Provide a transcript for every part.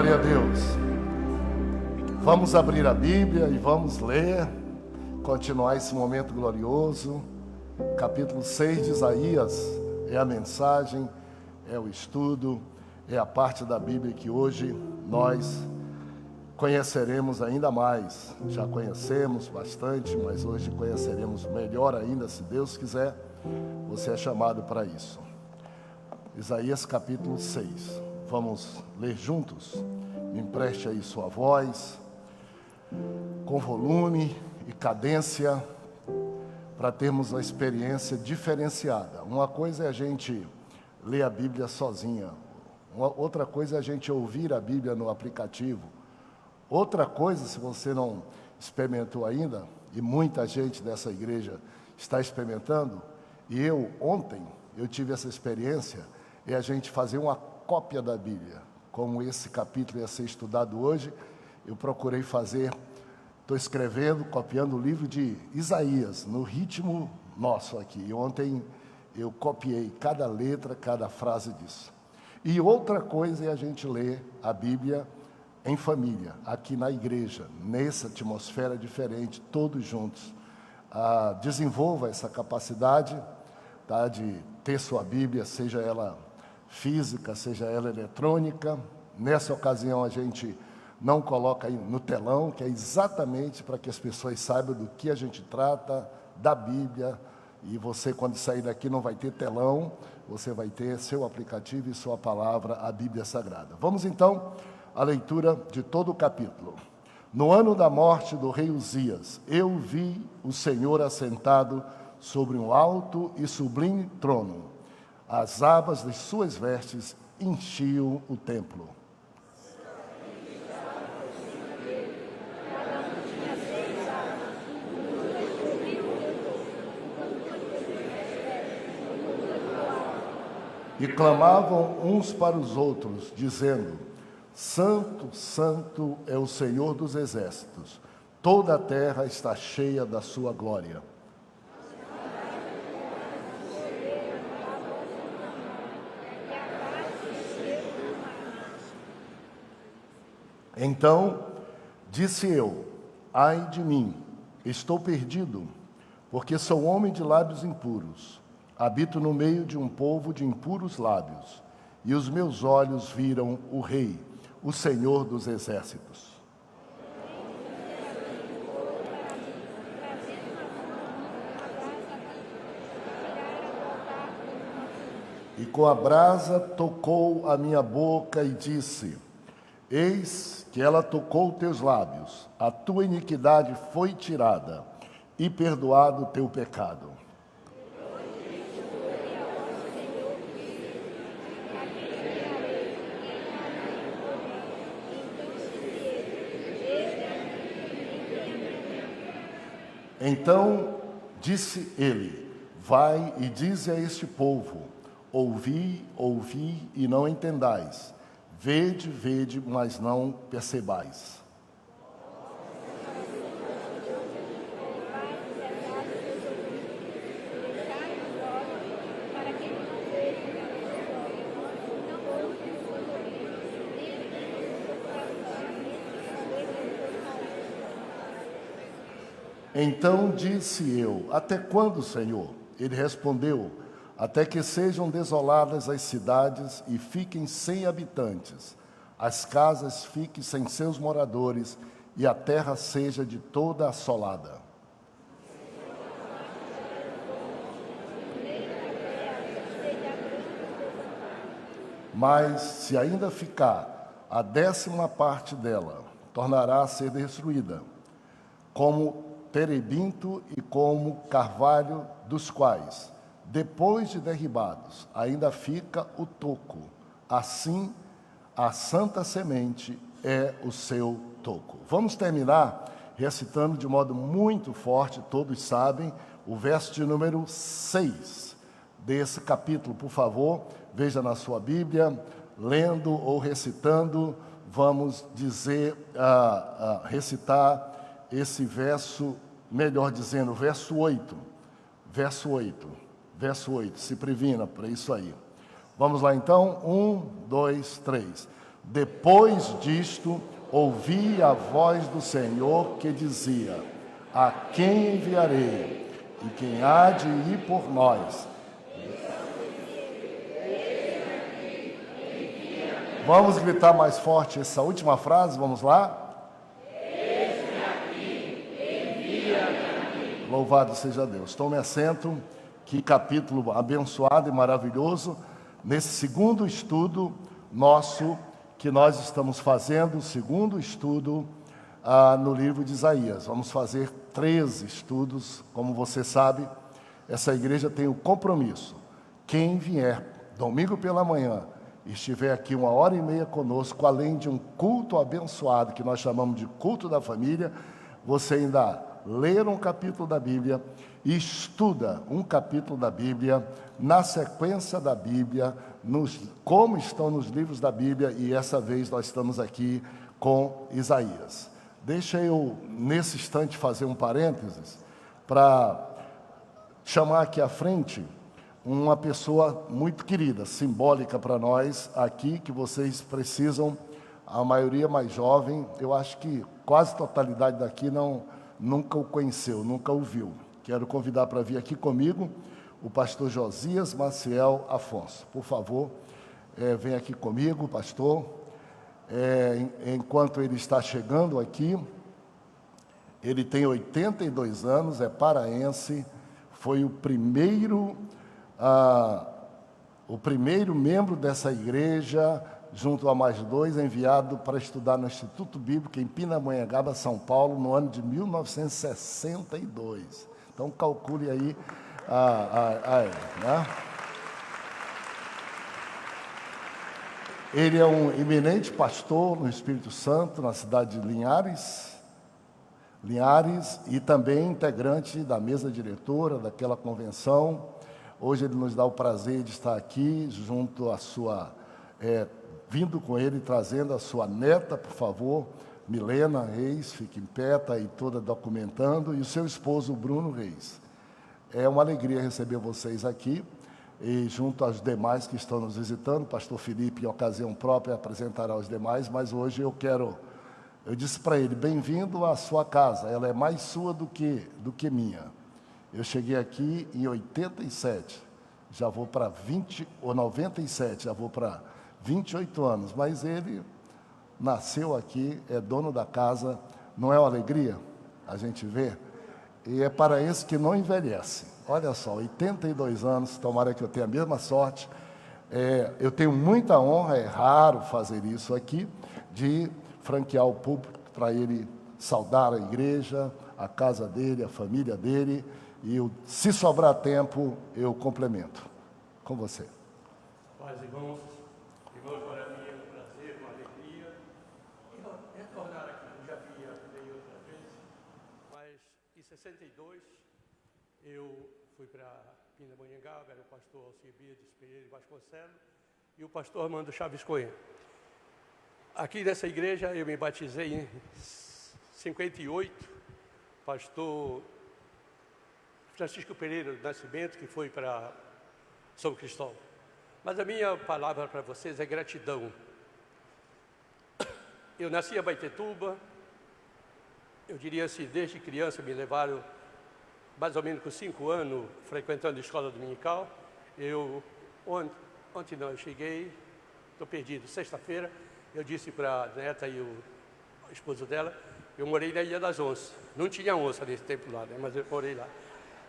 Glória a Deus. Vamos abrir a Bíblia e vamos ler, continuar esse momento glorioso. Capítulo 6 de Isaías é a mensagem, é o estudo, é a parte da Bíblia que hoje nós conheceremos ainda mais. Já conhecemos bastante, mas hoje conheceremos melhor ainda, se Deus quiser. Você é chamado para isso. Isaías capítulo 6. Vamos ler juntos? Me empreste aí sua voz, com volume e cadência, para termos uma experiência diferenciada. Uma coisa é a gente ler a Bíblia sozinha, outra coisa é a gente ouvir a Bíblia no aplicativo. Outra coisa, se você não experimentou ainda, e muita gente dessa igreja está experimentando, e ontem eu tive essa experiência, é a gente fazer uma cópia da Bíblia. Como esse capítulo ia ser estudado hoje, eu procurei fazer, estou escrevendo, copiando o livro de Isaías, no ritmo nosso aqui. E ontem eu copiei cada letra, cada frase disso. E outra coisa é a gente ler a Bíblia em família, aqui na igreja, nessa atmosfera diferente, todos juntos. Desenvolva essa capacidade, tá, de ter sua Bíblia, seja ela física, seja ela eletrônica. Nessa ocasião a gente não coloca aí no telão, que é exatamente para que as pessoas saibam do que a gente trata, da Bíblia. E você, quando sair daqui, não vai ter telão, você vai ter seu aplicativo e sua palavra, a Bíblia Sagrada. Vamos então à leitura de todo o capítulo. No ano da morte do rei Uzias, eu vi o Senhor assentado sobre um alto e sublime trono. As abas de suas vestes enchiam o templo. E clamavam uns para os outros, dizendo: Santo, Santo é o Senhor dos exércitos, toda a terra está cheia da sua glória. Então disse eu: ai de mim, estou perdido, porque sou homem de lábios impuros. Habito no meio de um povo de impuros lábios, e os meus olhos viram o Rei, o Senhor dos exércitos. E com a brasa tocou a minha boca e disse: eis que ela tocou teus lábios, a tua iniquidade foi tirada, e perdoado o teu pecado. Então disse ele: vai e dize a este povo: ouvi, ouvi e não entendais. Vede, vede, mas não percebais. Então disse eu: até quando, Senhor? Ele respondeu: até que sejam desoladas as cidades e fiquem sem habitantes, as casas fiquem sem seus moradores e a terra seja de toda assolada. Mas se ainda ficar a 10ª parte dela, tornará a ser destruída, como terebinto e como carvalho, dos quais, depois de derribados, ainda fica o toco. Assim, a santa semente é o seu toco. Vamos terminar recitando de modo muito forte, todos sabem, o verso de número 6 desse capítulo. Por favor, veja na sua Bíblia, lendo ou recitando, vamos dizer, recitar esse verso, melhor dizendo, verso 8. Verso 8. Verso 8. Se previna para isso aí. Vamos lá então. 1, 2, 3. Depois disto, ouvi a voz do Senhor que dizia: a quem enviarei? E quem há de ir por nós? Vamos gritar mais forte essa última frase, vamos lá? Louvado seja Deus. Tome assento, que capítulo abençoado e maravilhoso, nesse segundo estudo nosso, que nós estamos fazendo, o segundo estudo no livro de Isaías. Vamos fazer 13 estudos, como você sabe, essa igreja tem o compromisso. Quem vier domingo pela manhã e estiver aqui 1h30 conosco, além de um culto abençoado, que nós chamamos de culto da família, você ainda lê um capítulo da Bíblia e estuda um capítulo da Bíblia, na sequência da Bíblia, como estão nos livros da Bíblia, e essa vez nós estamos aqui com Isaías. Deixa eu, nesse instante, fazer um parênteses para chamar aqui à frente uma pessoa muito querida, simbólica para nós aqui, que vocês precisam, a maioria mais jovem, eu acho que quase a totalidade daqui nunca o conheceu, nunca o viu. Quero convidar para vir aqui comigo o pastor Josias Maciel Afonso. Por favor, vem aqui comigo, pastor. Enquanto ele está chegando aqui, ele tem 82 anos, é paraense, foi o primeiro membro dessa igreja, junto a mais 2, enviado para estudar no Instituto Bíblico em Pindamonhangaba, São Paulo, no ano de 1962. Então, calcule aí, né? Ele é um eminente pastor no Espírito Santo, na cidade de Linhares, e também integrante da mesa diretora daquela convenção. Hoje ele nos dá o prazer de estar aqui, junto à sua, vindo com ele, trazendo a sua neta, por favor, Milena Reis, fique em pé, está aí toda documentando, e o seu esposo, Bruno Reis. É uma alegria receber vocês aqui, e junto aos demais que estão nos visitando, o pastor Felipe, em ocasião própria, apresentará os demais, mas hoje eu disse para ele, bem-vindo à sua casa, ela é mais sua do que minha. Eu cheguei aqui em 87, já vou para 97, já vou para 28 anos, mas ele nasceu aqui, é dono da casa, não é uma alegria a gente ver? E é paraense que não envelhece. Olha só, 82 anos, tomara que eu tenha a mesma sorte. Eu tenho muita honra, é raro fazer isso aqui, de franquear o público para ele saudar a igreja, a casa dele, a família dele, e se sobrar tempo, eu complemento. Com você. Paz, irmãos, para mim é um prazer, uma alegria, e retornar aqui, eu já veio outra vez, mas em 62 eu fui para Pindamonhangaba, era o pastor Alcibiades Pereira Vasconcelos e o pastor Armando Chaves Cohen. Aqui nessa igreja eu me batizei em 58, pastor Francisco Pereira do Nascimento, que foi para São Cristóvão. Mas a minha palavra para vocês é gratidão. Eu nasci em Abaetetuba, eu diria assim, desde criança me levaram mais ou menos com 5 anos frequentando a escola dominical. Ontem não, eu cheguei, estou perdido, sexta-feira, eu disse para a neta e o esposo dela, eu morei na Ilha das Onças. Não tinha onça nesse tempo lá, né, mas eu morei lá.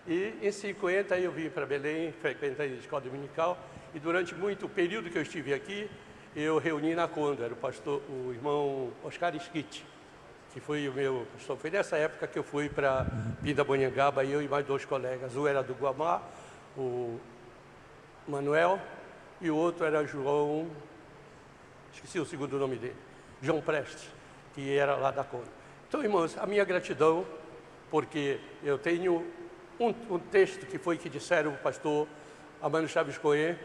E em 50 eu vim para Belém, frequentei a escola dominical, e durante muito período que eu estive aqui, eu reuni na Conda, era o irmão Oscar Esquite, que foi o meu pastor. Foi nessa época que eu fui para Pindamonhangaba, eu e mais 2 colegas. Um era do Guamá, o Manuel, e o outro era João, esqueci o segundo nome dele, João Prestes, que era lá da Conda. Então, irmãos, a minha gratidão, porque eu tenho um texto que disseram o pastor Armando Chaves Cohen,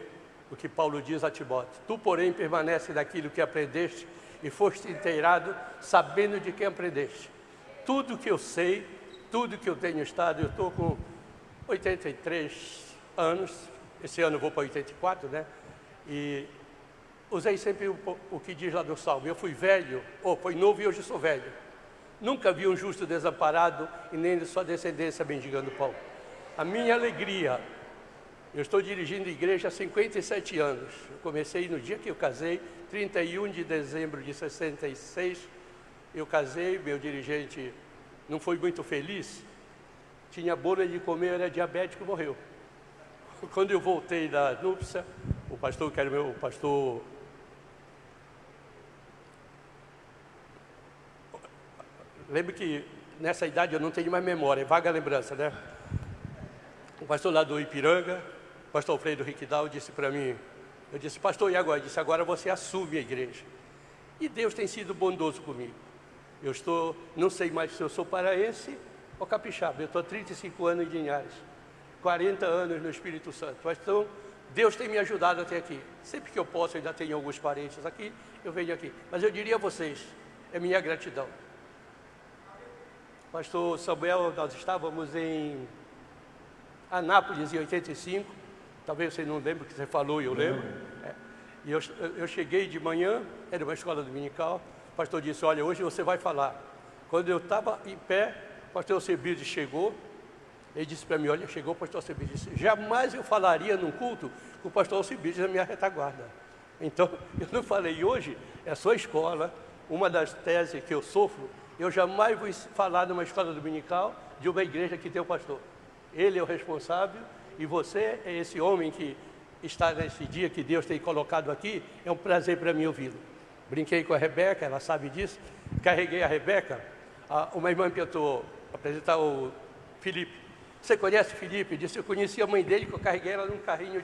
o que Paulo diz a Timóteo: tu, porém, permanece naquilo que aprendeste e foste inteirado, sabendo de quem aprendeste. Tudo que eu sei, tudo que eu tenho estado, eu estou com 83 anos, esse ano eu vou para 84, né? E usei sempre o que diz lá do Salmo: eu fui velho, ou foi novo e hoje sou velho. Nunca vi um justo desamparado e nem de sua descendência mendigando pão. A minha alegria, eu estou dirigindo igreja há 57 anos. Eu comecei no dia que eu casei, 31 de dezembro de 66. Eu casei, meu dirigente não foi muito feliz. Tinha bolha de comer, era diabético e morreu. Quando eu voltei da núpcia, o pastor, que era meu pastor, lembro que nessa idade eu não tenho mais memória, é vaga lembrança, né? O pastor lá do Ipiranga, o pastor Alfredo Riquidal, disse para mim, eu disse: pastor, e agora? Ele disse: agora você assume a igreja. E Deus tem sido bondoso comigo. Eu estou, não sei mais se eu sou paraense ou capixaba. Eu estou há 35 anos em Linhares, 40 anos no Espírito Santo. Então, Deus tem me ajudado até aqui. Sempre que eu posso, ainda tenho alguns parentes aqui, eu venho aqui. Mas eu diria a vocês, é minha gratidão. Pastor Samuel, nós estávamos em Anápolis em 85. Talvez você não lembre o que você falou e eu lembro. E eu cheguei de manhã, era uma escola dominical. O pastor disse: olha, hoje você vai falar. Quando eu estava em pé, o pastor Alcebiades chegou. Ele disse para mim: olha, chegou o pastor Alcebiades. Jamais eu falaria num culto com o pastor Alcebiades na minha retaguarda. Então, eu não falei. E hoje é a sua escola, uma das teses que eu sofro. Eu jamais vou falar numa escola dominical de uma igreja que tem o pastor. Ele é o responsável e você é esse homem que está nesse dia que Deus tem colocado aqui. É um prazer para mim ouvi-lo. Brinquei com a Rebeca, ela sabe disso. Carreguei a Rebeca. Uma irmã que eu estou apresentar, o Felipe. Você conhece o Felipe? Disse: eu conheci a mãe dele, que eu carreguei ela num carrinho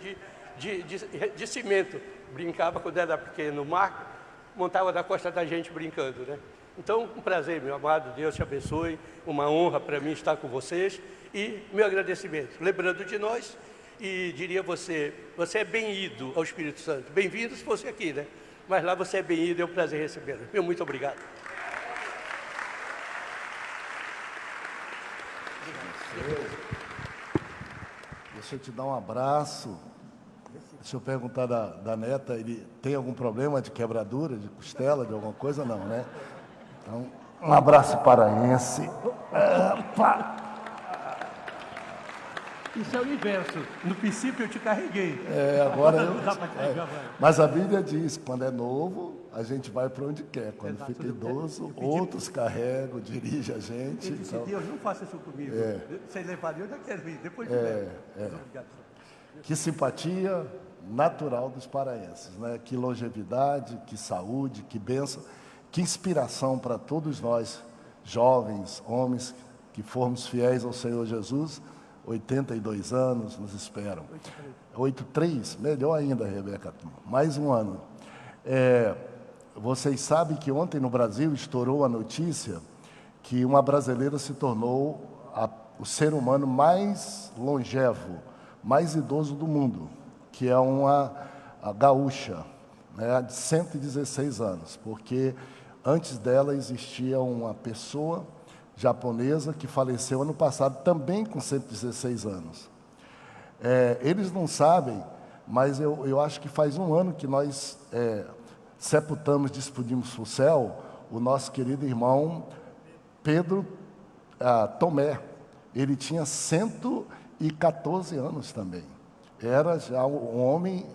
de cimento. Brincava quando era pequeno, no mar, montava na costa da gente brincando, né? Então, um prazer, meu amado, Deus te abençoe, uma honra para mim estar com vocês e meu agradecimento. Lembrando de nós, e diria você é bem-ido ao Espírito Santo. Bem-vindo se fosse aqui, né? Mas lá você é bem-indo, é um prazer recebê-lo. Meu muito obrigado. Deixa eu te dar um abraço. Deixa eu perguntar da neta, ele tem algum problema de quebradura, de costela, de alguma coisa? Não, né? Então, um abraço paraense. Isso é o inverso. No princípio eu te carreguei. Agora eu... Mas a Bíblia diz, quando é novo, a gente vai para onde quer. Quando fica idoso, outros carregam, dirigem a gente. Eu disse: então... Deus, não faça isso comigo. Sem levar, eu já quero ir, depois de obrigado. Que simpatia natural dos paraenses, né? Que longevidade, que saúde, que bênção, que inspiração para todos nós, jovens, homens, que formos fiéis ao Senhor Jesus. 82 anos nos esperam. 83, melhor ainda, Rebeca, mais um ano. Vocês sabem que ontem no Brasil estourou a notícia que uma brasileira se tornou o ser humano mais longevo, mais idoso do mundo, que é a gaúcha, né, de 116 anos, porque antes dela existia uma pessoa japonesa que faleceu ano passado também com 116 anos. Eles não sabem, mas eu acho que faz um ano que nós sepultamos, despedimos para o céu, o nosso querido irmão Pedro Tomé. Ele tinha 114 anos também. Era já um homem,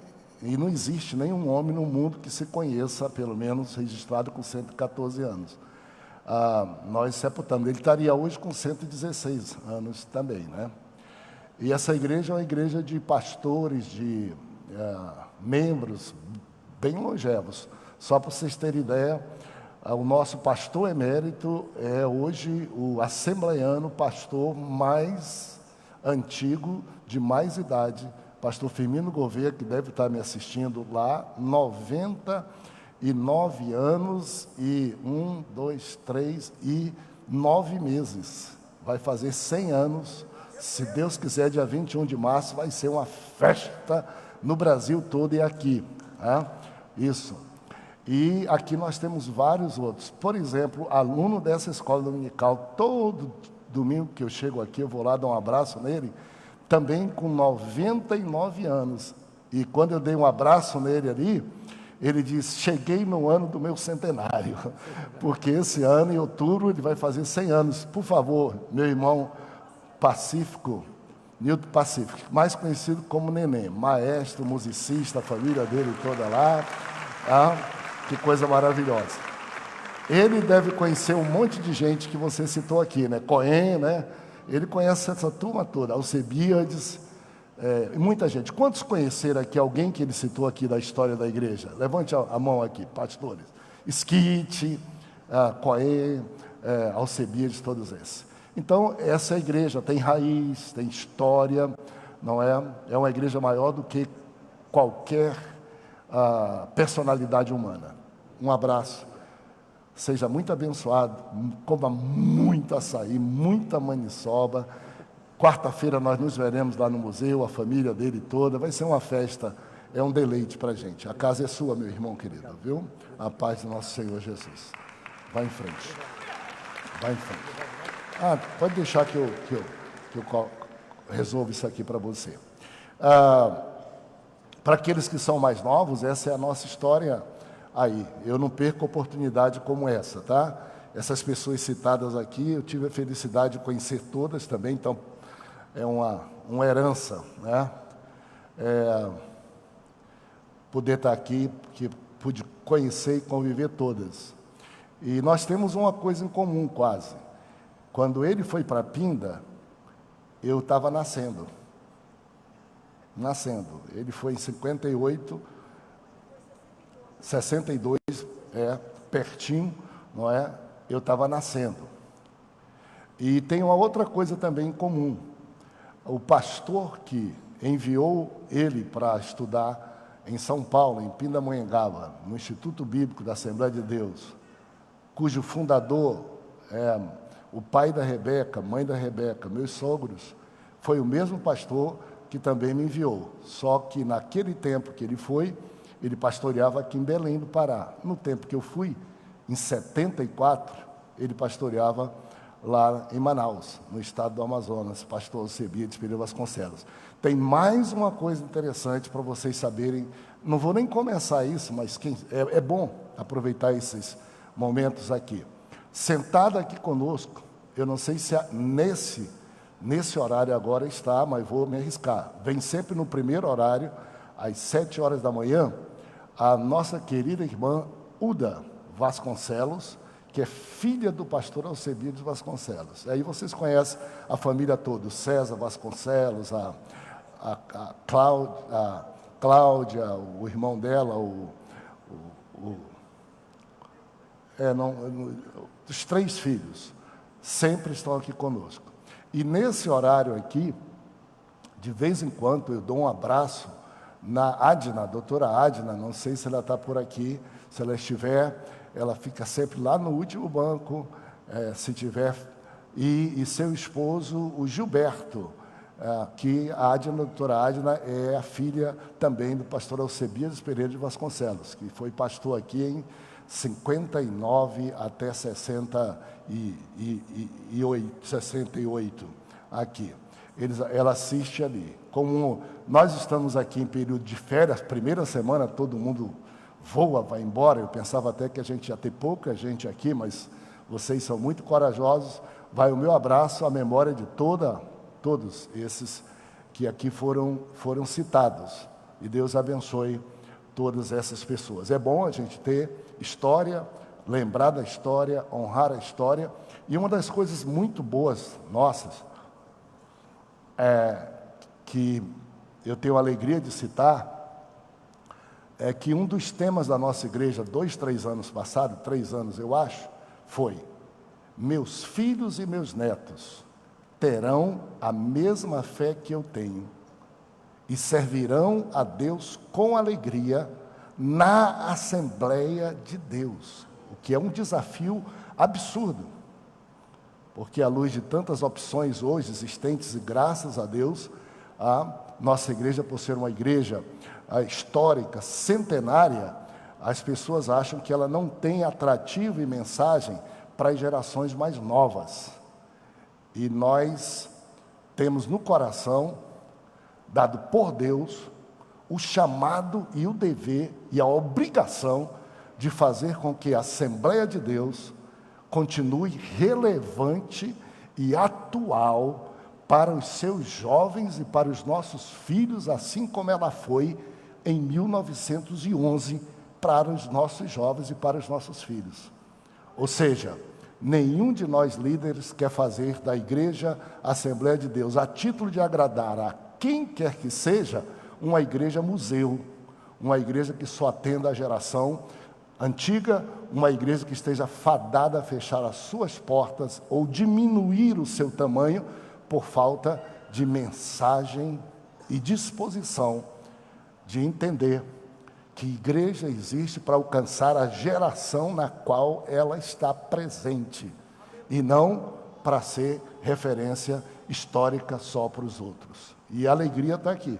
e não existe nenhum homem no mundo que se conheça, pelo menos registrado com 114 anos. Nós sepultamos. Ele estaria hoje com 116 anos também, né? E essa igreja é uma igreja de pastores, de membros bem longevos. Só para vocês terem ideia, o nosso pastor emérito é hoje o assembleiano, pastor mais antigo, de mais idade, pastor Firmino Gouveia, que deve estar me assistindo lá, 99 anos e 9 meses. Vai fazer 100 anos. Se Deus quiser, dia 21 de março, vai ser uma festa no Brasil todo e aqui. Isso. E aqui nós temos vários outros. Por exemplo, aluno dessa escola dominical, todo domingo que eu chego aqui, eu vou lá dar um abraço nele, também com 99 anos. E quando eu dei um abraço nele ali, Ele diz: cheguei no ano do meu centenário, porque esse ano, em outubro, ele vai fazer 100 anos. Por favor, meu irmão Pacífico, Nilton Pacífico, mais conhecido como Neném, maestro, musicista, a família dele toda lá, que coisa maravilhosa. Ele deve conhecer um monte de gente que você citou aqui, né? Cohen, né? Ele conhece essa turma toda, Alcebiades, muita gente. Quantos conheceram aqui alguém que ele citou aqui da história da igreja? Levante a mão aqui, pastores. Skit, Cohen, Alcebiades, todos esses. Então, essa igreja tem raiz, tem história, não é? É uma igreja maior do que qualquer personalidade humana. Um abraço. Seja muito abençoado, coma muito açaí, muita maniçoba. Quarta-feira nós nos veremos lá no museu, a família dele toda. Vai ser uma festa, é um deleite para a gente. A casa é sua, meu irmão querido, viu? A paz do nosso Senhor Jesus. Vai em frente. Vai em frente. Pode deixar que eu resolvo isso aqui para você. Para aqueles que são mais novos, essa é a nossa história aí. Eu não perco oportunidade como essa, tá? Essas pessoas citadas aqui, eu tive a felicidade de conhecer todas também, então é uma herança, né? Poder estar aqui, que pude conhecer e conviver todas. E nós temos uma coisa em comum quase. Quando ele foi para Pinda, eu estava nascendo. Ele foi em 58, 62, pertinho, não é? Eu estava nascendo. E tem uma outra coisa também em comum. O pastor que enviou ele para estudar em São Paulo, em Pindamonhangaba, no Instituto Bíblico da Assembleia de Deus, cujo fundador é o pai da Rebeca, mãe da Rebeca, meus sogros, foi o mesmo pastor que também me enviou. Só que naquele tempo que ele foi, ele pastoreava aqui em Belém do Pará. No tempo que eu fui, em 74, ele pastoreava lá em Manaus, no estado do Amazonas, pastor Alcebiades Pereira Vasconcelos. Tem mais uma coisa interessante para vocês saberem, não vou nem começar isso, mas é bom aproveitar esses momentos aqui. Sentado aqui conosco, eu não sei se nesse horário agora está, mas vou me arriscar. Vem sempre no primeiro horário, às 7 horas da manhã, a nossa querida irmã Uda Vasconcelos, que é filha do pastor Alcebiades Vasconcelos. Aí vocês conhecem a família toda, o César Vasconcelos, a Cláudia, o irmão dela, os 3 filhos, sempre estão aqui conosco. E nesse horário aqui, de vez em quando, eu dou um abraço na Adna, a doutora Adna, não sei se ela está por aqui, se ela estiver, ela fica sempre lá no último banco, se tiver, e seu esposo, o Gilberto, que a doutora Adna é a filha também do pastor Alcebiades Pereira de Vasconcelos, que foi pastor aqui em 59 até 68 aqui. Ela assiste ali. Como nós estamos aqui em período de férias, primeira semana todo mundo voa, vai embora. Eu pensava até que a gente ia ter pouca gente aqui, mas vocês são muito corajosos. Vai o meu abraço à memória de todos esses que aqui foram citados. E Deus abençoe todas essas pessoas. É bom a gente ter história, lembrar da história, honrar a história. E uma das coisas muito boas nossas, que eu tenho a alegria de citar, é que um dos temas da nossa igreja, 3 anos passados, 3 anos eu acho, foi: meus filhos e meus netos terão a mesma fé que eu tenho e servirão a Deus com alegria na Assembleia de Deus, o que é um desafio absurdo, porque à luz de tantas opções hoje existentes, e graças a Deus, a nossa igreja, por ser uma igreja histórica, centenária, as pessoas acham que ela não tem atrativo e mensagem para as gerações mais novas. E nós temos no coração, dado por Deus, o chamado e o dever e a obrigação de fazer com que a Assembleia de Deus continue relevante e atual para os seus jovens e para os nossos filhos, assim como ela foi em 1911 para os nossos jovens e para os nossos filhos. Ou seja, nenhum de nós líderes quer fazer da igreja Assembleia de Deus, a título de agradar a quem quer que seja, uma igreja museu, uma igreja que só atenda a geração antiga, uma igreja que esteja fadada a fechar as suas portas ou diminuir o seu tamanho por falta de mensagem e disposição de entender que igreja existe para alcançar a geração na qual ela está presente e não para ser referência histórica só para os outros. E a alegria está aqui.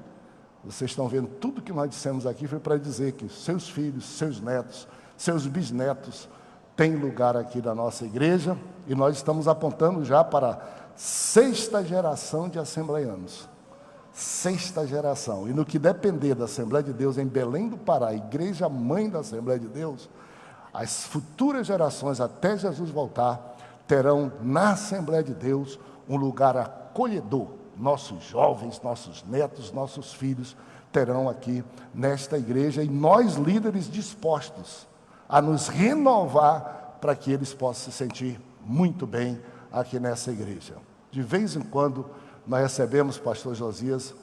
Vocês estão vendo, tudo que nós dissemos aqui foi para dizer que seus filhos, seus netos, seus bisnetos têm lugar aqui da nossa igreja, e nós estamos apontando já para a 6ª geração de assembleianos. 6ª geração. E no que depender da Assembleia de Deus em Belém do Pará, a igreja mãe da Assembleia de Deus, as futuras gerações, até Jesus voltar, terão na Assembleia de Deus um lugar acolhedor. Nossos jovens, nossos netos, nossos filhos terão aqui nesta igreja, e nós líderes dispostos a nos renovar para que eles possam se sentir muito bem aqui nessa igreja. De vez em quando nós recebemos o pastor Josias,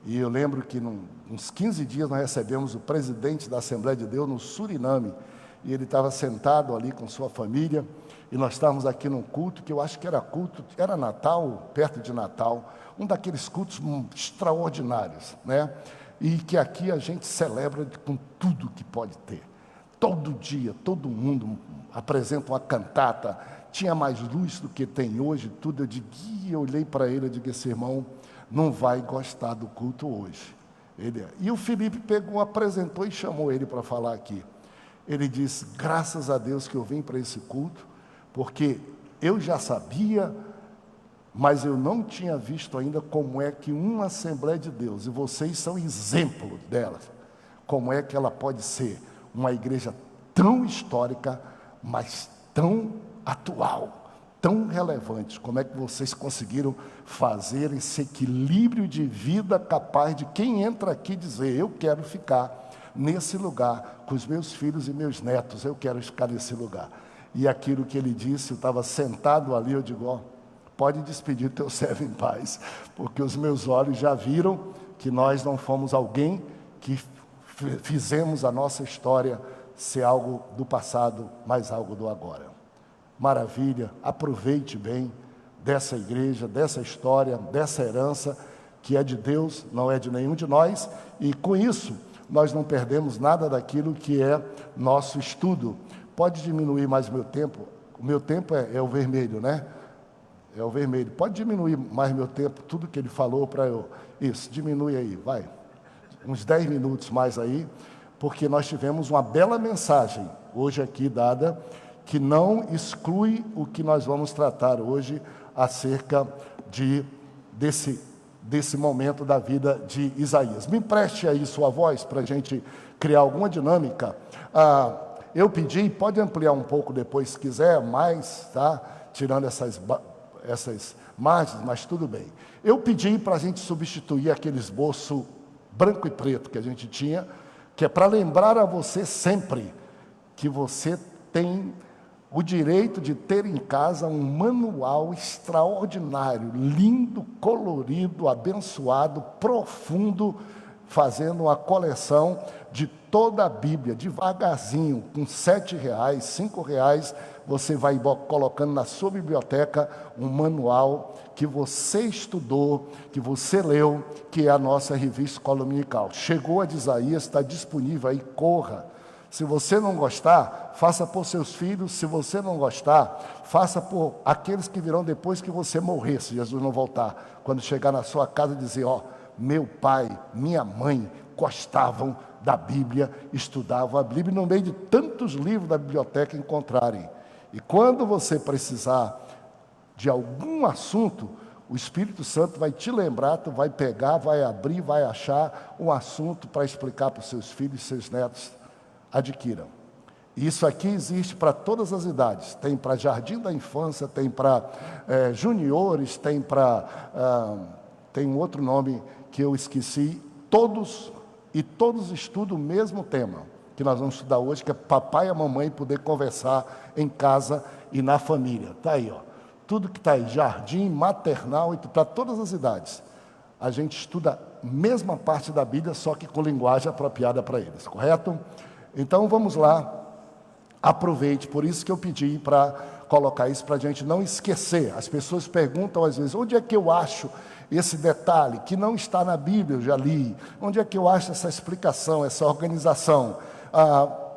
e eu lembro que uns 15 dias nós recebemos o presidente da Assembleia de Deus no Suriname, e ele estava sentado ali com sua família, e nós estávamos aqui num culto, que eu acho que era culto, era Natal, perto de Natal, um daqueles cultos extraordinários, né? E que aqui a gente celebra com tudo que pode ter. Todo dia, todo mundo apresenta uma cantata, tinha mais luz do que tem hoje, tudo. Eu olhei para ele e digo, esse irmão não vai gostar do culto hoje. E o Felipe pegou, apresentou e chamou ele para falar aqui. Ele disse, graças a Deus que eu vim para esse culto, porque eu já sabia, mas eu não tinha visto ainda como é que uma Assembleia de Deus, e vocês são exemplo dela, como é que ela pode ser uma igreja tão histórica, mas tão atual, tão relevante. Como é que vocês conseguiram fazer esse equilíbrio de vida capaz de quem entra aqui dizer, eu quero ficar nesse lugar com os meus filhos e meus netos, eu quero ficar nesse lugar. E aquilo que ele disse, eu estava sentado ali, eu digo, ó, pode despedir teu servo em paz, porque os meus olhos já viram que nós não fomos alguém que fizemos a nossa história ser algo do passado, mas algo do agora. Maravilha, aproveite bem dessa igreja, dessa história, dessa herança, que é de Deus, não é de nenhum de nós, e com isso, nós não perdemos nada daquilo que é nosso estudo. Pode diminuir mais o meu tempo? O meu tempo é o vermelho, né? É o vermelho. Pode diminuir mais meu tempo, tudo que ele falou para eu... Isso, diminui aí, vai. Uns 10 minutos mais aí, porque nós tivemos uma bela mensagem hoje aqui dada, que não exclui o que nós vamos tratar hoje acerca desse momento da vida de Isaías. Me empreste aí sua voz para a gente criar alguma dinâmica. Eu pedi, pode ampliar um pouco depois se quiser, mais, tá? Tirando essas margens, mas tudo bem. Eu pedi para a gente substituir aquele esboço branco e preto que a gente tinha, que é para lembrar a você sempre que você tem o direito de ter em casa um manual extraordinário, lindo, colorido, abençoado, profundo, fazendo uma coleção de toda a Bíblia, devagarzinho, com R$7, R$5, você vai colocando na sua biblioteca um manual que você estudou, que você leu, que é a nossa revista Escola Dominical. Chegou a de Isaías, está disponível aí, corra. Se você não gostar, faça por seus filhos. Se você não gostar, faça por aqueles que virão depois que você morrer, se Jesus não voltar. Quando chegar na sua casa, dizer, ó, meu pai, minha mãe gostavam da Bíblia, estudavam a Bíblia, no meio de tantos livros da biblioteca encontrarem. E quando você precisar de algum assunto, O Espírito Santo vai te lembrar, tu vai pegar, vai abrir, vai achar um assunto para explicar para os seus filhos e seus netos. Adquiram. Isso aqui existe para todas as idades. Tem para jardim da infância, tem para juniores, tem para... tem um outro nome que eu esqueci. Todos estudam o mesmo tema, que nós vamos estudar hoje, que é papai e a mamãe poder conversar em casa e na família. Está aí, ó. Tudo que está aí, jardim, maternal, e para todas as idades. A gente estuda a mesma parte da Bíblia, só que com linguagem apropriada para eles, correto? Então, vamos lá. Aproveite, por isso que eu pedi para colocar isso para a gente não esquecer. As pessoas perguntam às vezes, onde é que eu acho esse detalhe que não está na Bíblia, eu já li? Onde é que eu acho essa explicação, essa organização?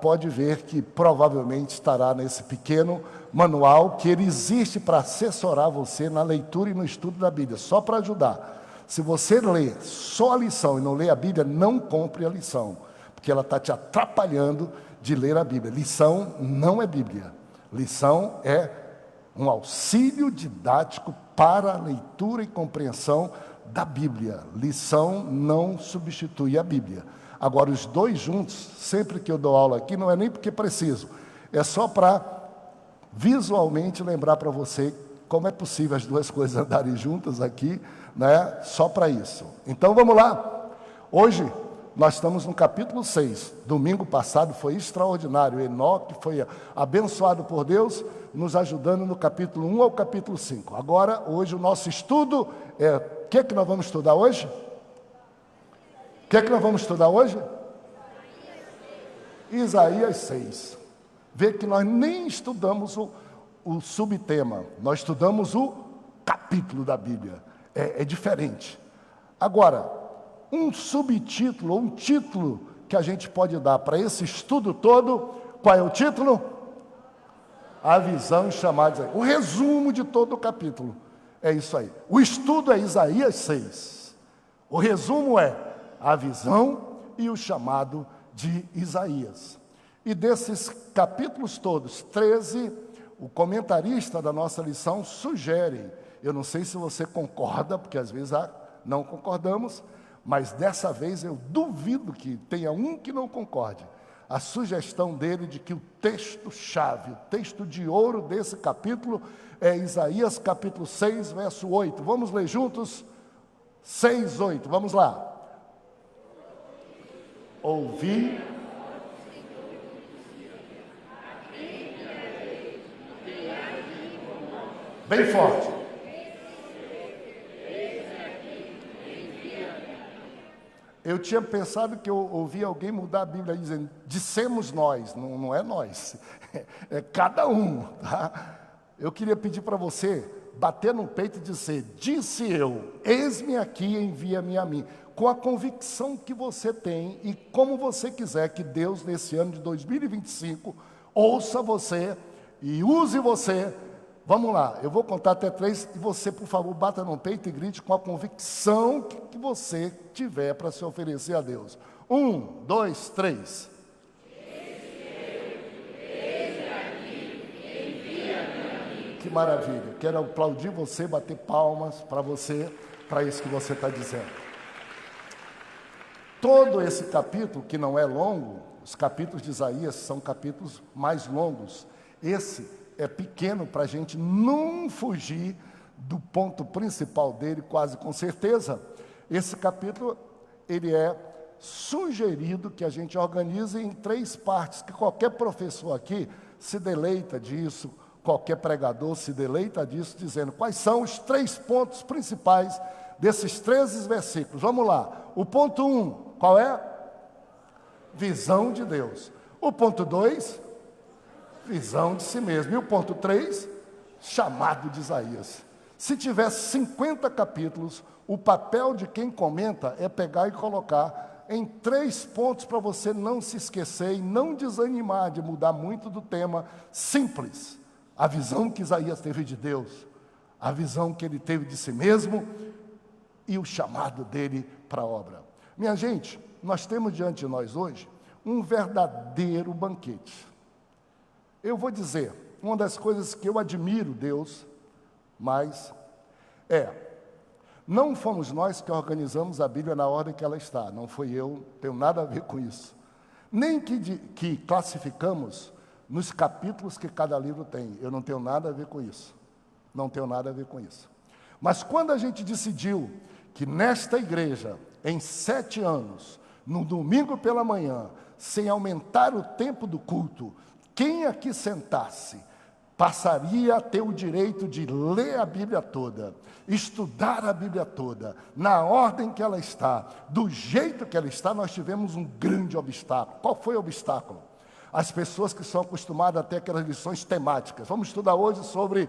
Pode ver que provavelmente estará nesse pequeno manual que ele existe para assessorar você na leitura e no estudo da Bíblia, só para ajudar. Se você lê só a lição e não lê a Bíblia, não compre a lição, porque ela está te atrapalhando de ler a Bíblia. Lição não é Bíblia. Lição é um auxílio didático para a leitura e compreensão da Bíblia. Lição não substitui a Bíblia. Agora, os dois juntos, sempre que eu dou aula aqui, não é nem porque preciso, é só para visualmente lembrar para você como é possível as duas coisas andarem juntas aqui, né? Só para isso. Então, vamos lá. Hoje, nós estamos no capítulo 6. Domingo passado foi extraordinário. Enoque foi abençoado por Deus, nos ajudando no capítulo 1 ao capítulo 5. Agora, hoje, o nosso estudo é... O que é que nós vamos estudar hoje? O que é que nós vamos estudar hoje? Isaías 6. Vê que nós nem estudamos o subtema, nós estudamos o capítulo da Bíblia. É diferente. Agora, um subtítulo, ou um título que a gente pode dar para esse estudo todo, qual é o título? A visão e chamada. O resumo de todo o capítulo. É isso aí. O estudo é Isaías 6. O resumo é a visão e o chamado de Isaías. E desses capítulos todos, 13, o comentarista da nossa lição sugere, eu não sei se você concorda, porque às vezes não concordamos, mas dessa vez eu duvido que tenha um que não concorde. A sugestão dele de que o texto-chave, o texto de ouro desse capítulo é Isaías capítulo 6, verso 8. Vamos ler juntos? 6, 8, vamos lá. Ouvi. Bem forte. Eu tinha pensado que eu ouvi alguém mudar a Bíblia dizendo, dissemos nós, não é nós, é cada um, tá? Eu queria pedir para você bater no peito e dizer, disse eu, eis-me aqui, envia-me a mim, com a convicção que você tem e como você quiser que Deus, nesse ano de 2025, ouça você e use você. Vamos lá, eu vou contar até 3 e você, por favor, bata no peito e grite com a convicção que você tiver para se oferecer a Deus. 1, 2, 3. Que maravilha, quero aplaudir você, bater palmas para você, para isso que você está dizendo. Todo esse capítulo, que não é longo, os capítulos de Isaías são capítulos mais longos. Esse é pequeno para a gente não fugir do ponto principal dele, quase com certeza. Esse capítulo, ele é sugerido que a gente organize em 3 partes, que qualquer professor aqui se deleita disso, qualquer pregador se deleita disso, dizendo quais são os 3 pontos principais desses 13 versículos. Vamos lá. O ponto 1, qual é? Visão de Deus. O ponto 2, visão de si mesmo. E o ponto 3, chamado de Isaías. Se tivesse 50 capítulos, o papel de quem comenta é pegar e colocar em 3 pontos para você não se esquecer e não desanimar de mudar muito do tema simples. A visão que Isaías teve de Deus, a visão que ele teve de si mesmo e o chamado dele para a obra. Minha gente, nós temos diante de nós hoje um verdadeiro banquete. Eu vou dizer, uma das coisas que eu admiro Deus mais é Não fomos nós que organizamos a Bíblia na ordem que ela está. Não foi eu, não tenho nada a ver com isso. Nem que classificamos nos capítulos que cada livro tem. Eu não tenho nada a ver com isso. Não tenho nada a ver com isso. Mas quando a gente decidiu que nesta igreja, em 7 anos, no domingo pela manhã, sem aumentar o tempo do culto, quem aqui sentasse, passaria a ter o direito de ler a Bíblia toda, estudar a Bíblia toda, na ordem que ela está, do jeito que ela está. Nós tivemos um grande obstáculo. Qual foi o obstáculo? As pessoas que são acostumadas a ter aquelas lições temáticas. Vamos estudar hoje sobre,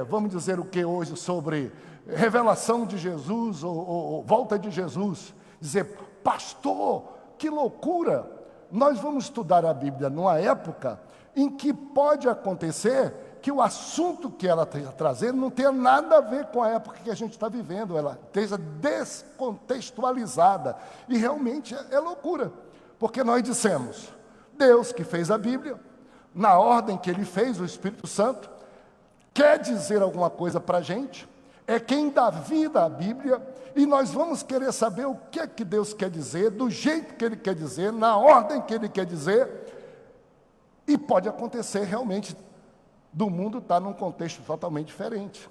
vamos dizer o que hoje? Sobre revelação de Jesus ou volta de Jesus. Dizer, pastor, que loucura! Nós vamos estudar a Bíblia numa época em que pode acontecer que o assunto que ela esteja trazendo não tenha nada a ver com a época que a gente está vivendo, ela esteja descontextualizada. E realmente é loucura, porque nós dissemos, Deus que fez a Bíblia, na ordem que Ele fez, o Espírito Santo, quer dizer alguma coisa para a gente, é quem dá vida à Bíblia, e nós vamos querer saber o que é que Deus quer dizer, do jeito que Ele quer dizer, na ordem que Ele quer dizer. E pode acontecer realmente do mundo estar num contexto totalmente diferente.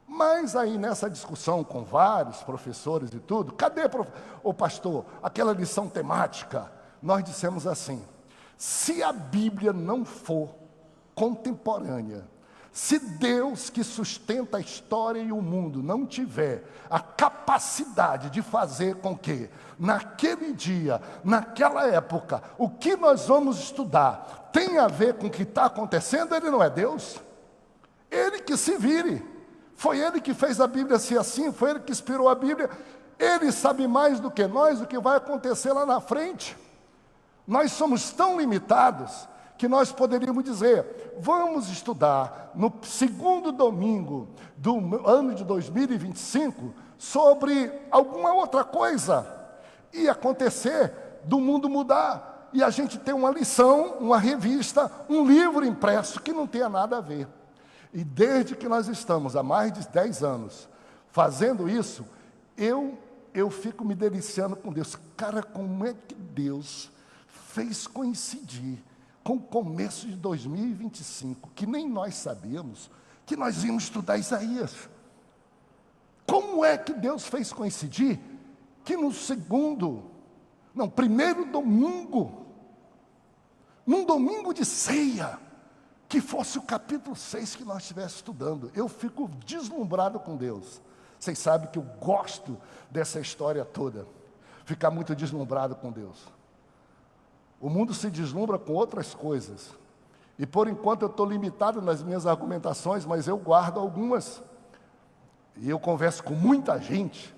Mas aí nessa discussão com vários professores e tudo, cadê, o pastor, aquela lição temática? Nós dissemos assim, se a Bíblia não for contemporânea, se Deus que sustenta a história e o mundo não tiver a capacidade de fazer com que, naquele dia, naquela época, o que nós vamos estudar tenha a ver com o que está acontecendo, Ele não é Deus. Ele que se vire. Foi Ele que fez a Bíblia ser assim, foi Ele que inspirou a Bíblia. Ele sabe mais do que nós o que vai acontecer lá na frente. Nós somos tão limitados que nós poderíamos dizer, vamos estudar no segundo domingo do ano de 2025 sobre alguma outra coisa. E acontecer do mundo mudar. E a gente ter uma lição, uma revista, um livro impresso que não tenha nada a ver. E desde que nós estamos há mais de 10 anos fazendo isso, eu fico me deliciando com Deus. Cara, como é que Deus fez coincidir com o começo de 2025, que nem nós sabíamos que nós íamos estudar Isaías? Como é que Deus fez coincidir que no primeiro domingo, num domingo de ceia, que fosse o capítulo 6 que nós estivéssemos estudando? Eu fico deslumbrado com Deus. Vocês sabem que eu gosto dessa história toda, ficar muito deslumbrado com Deus. O mundo se deslumbra com outras coisas. E por enquanto eu estou limitado nas minhas argumentações, mas eu guardo algumas. E eu converso com muita gente.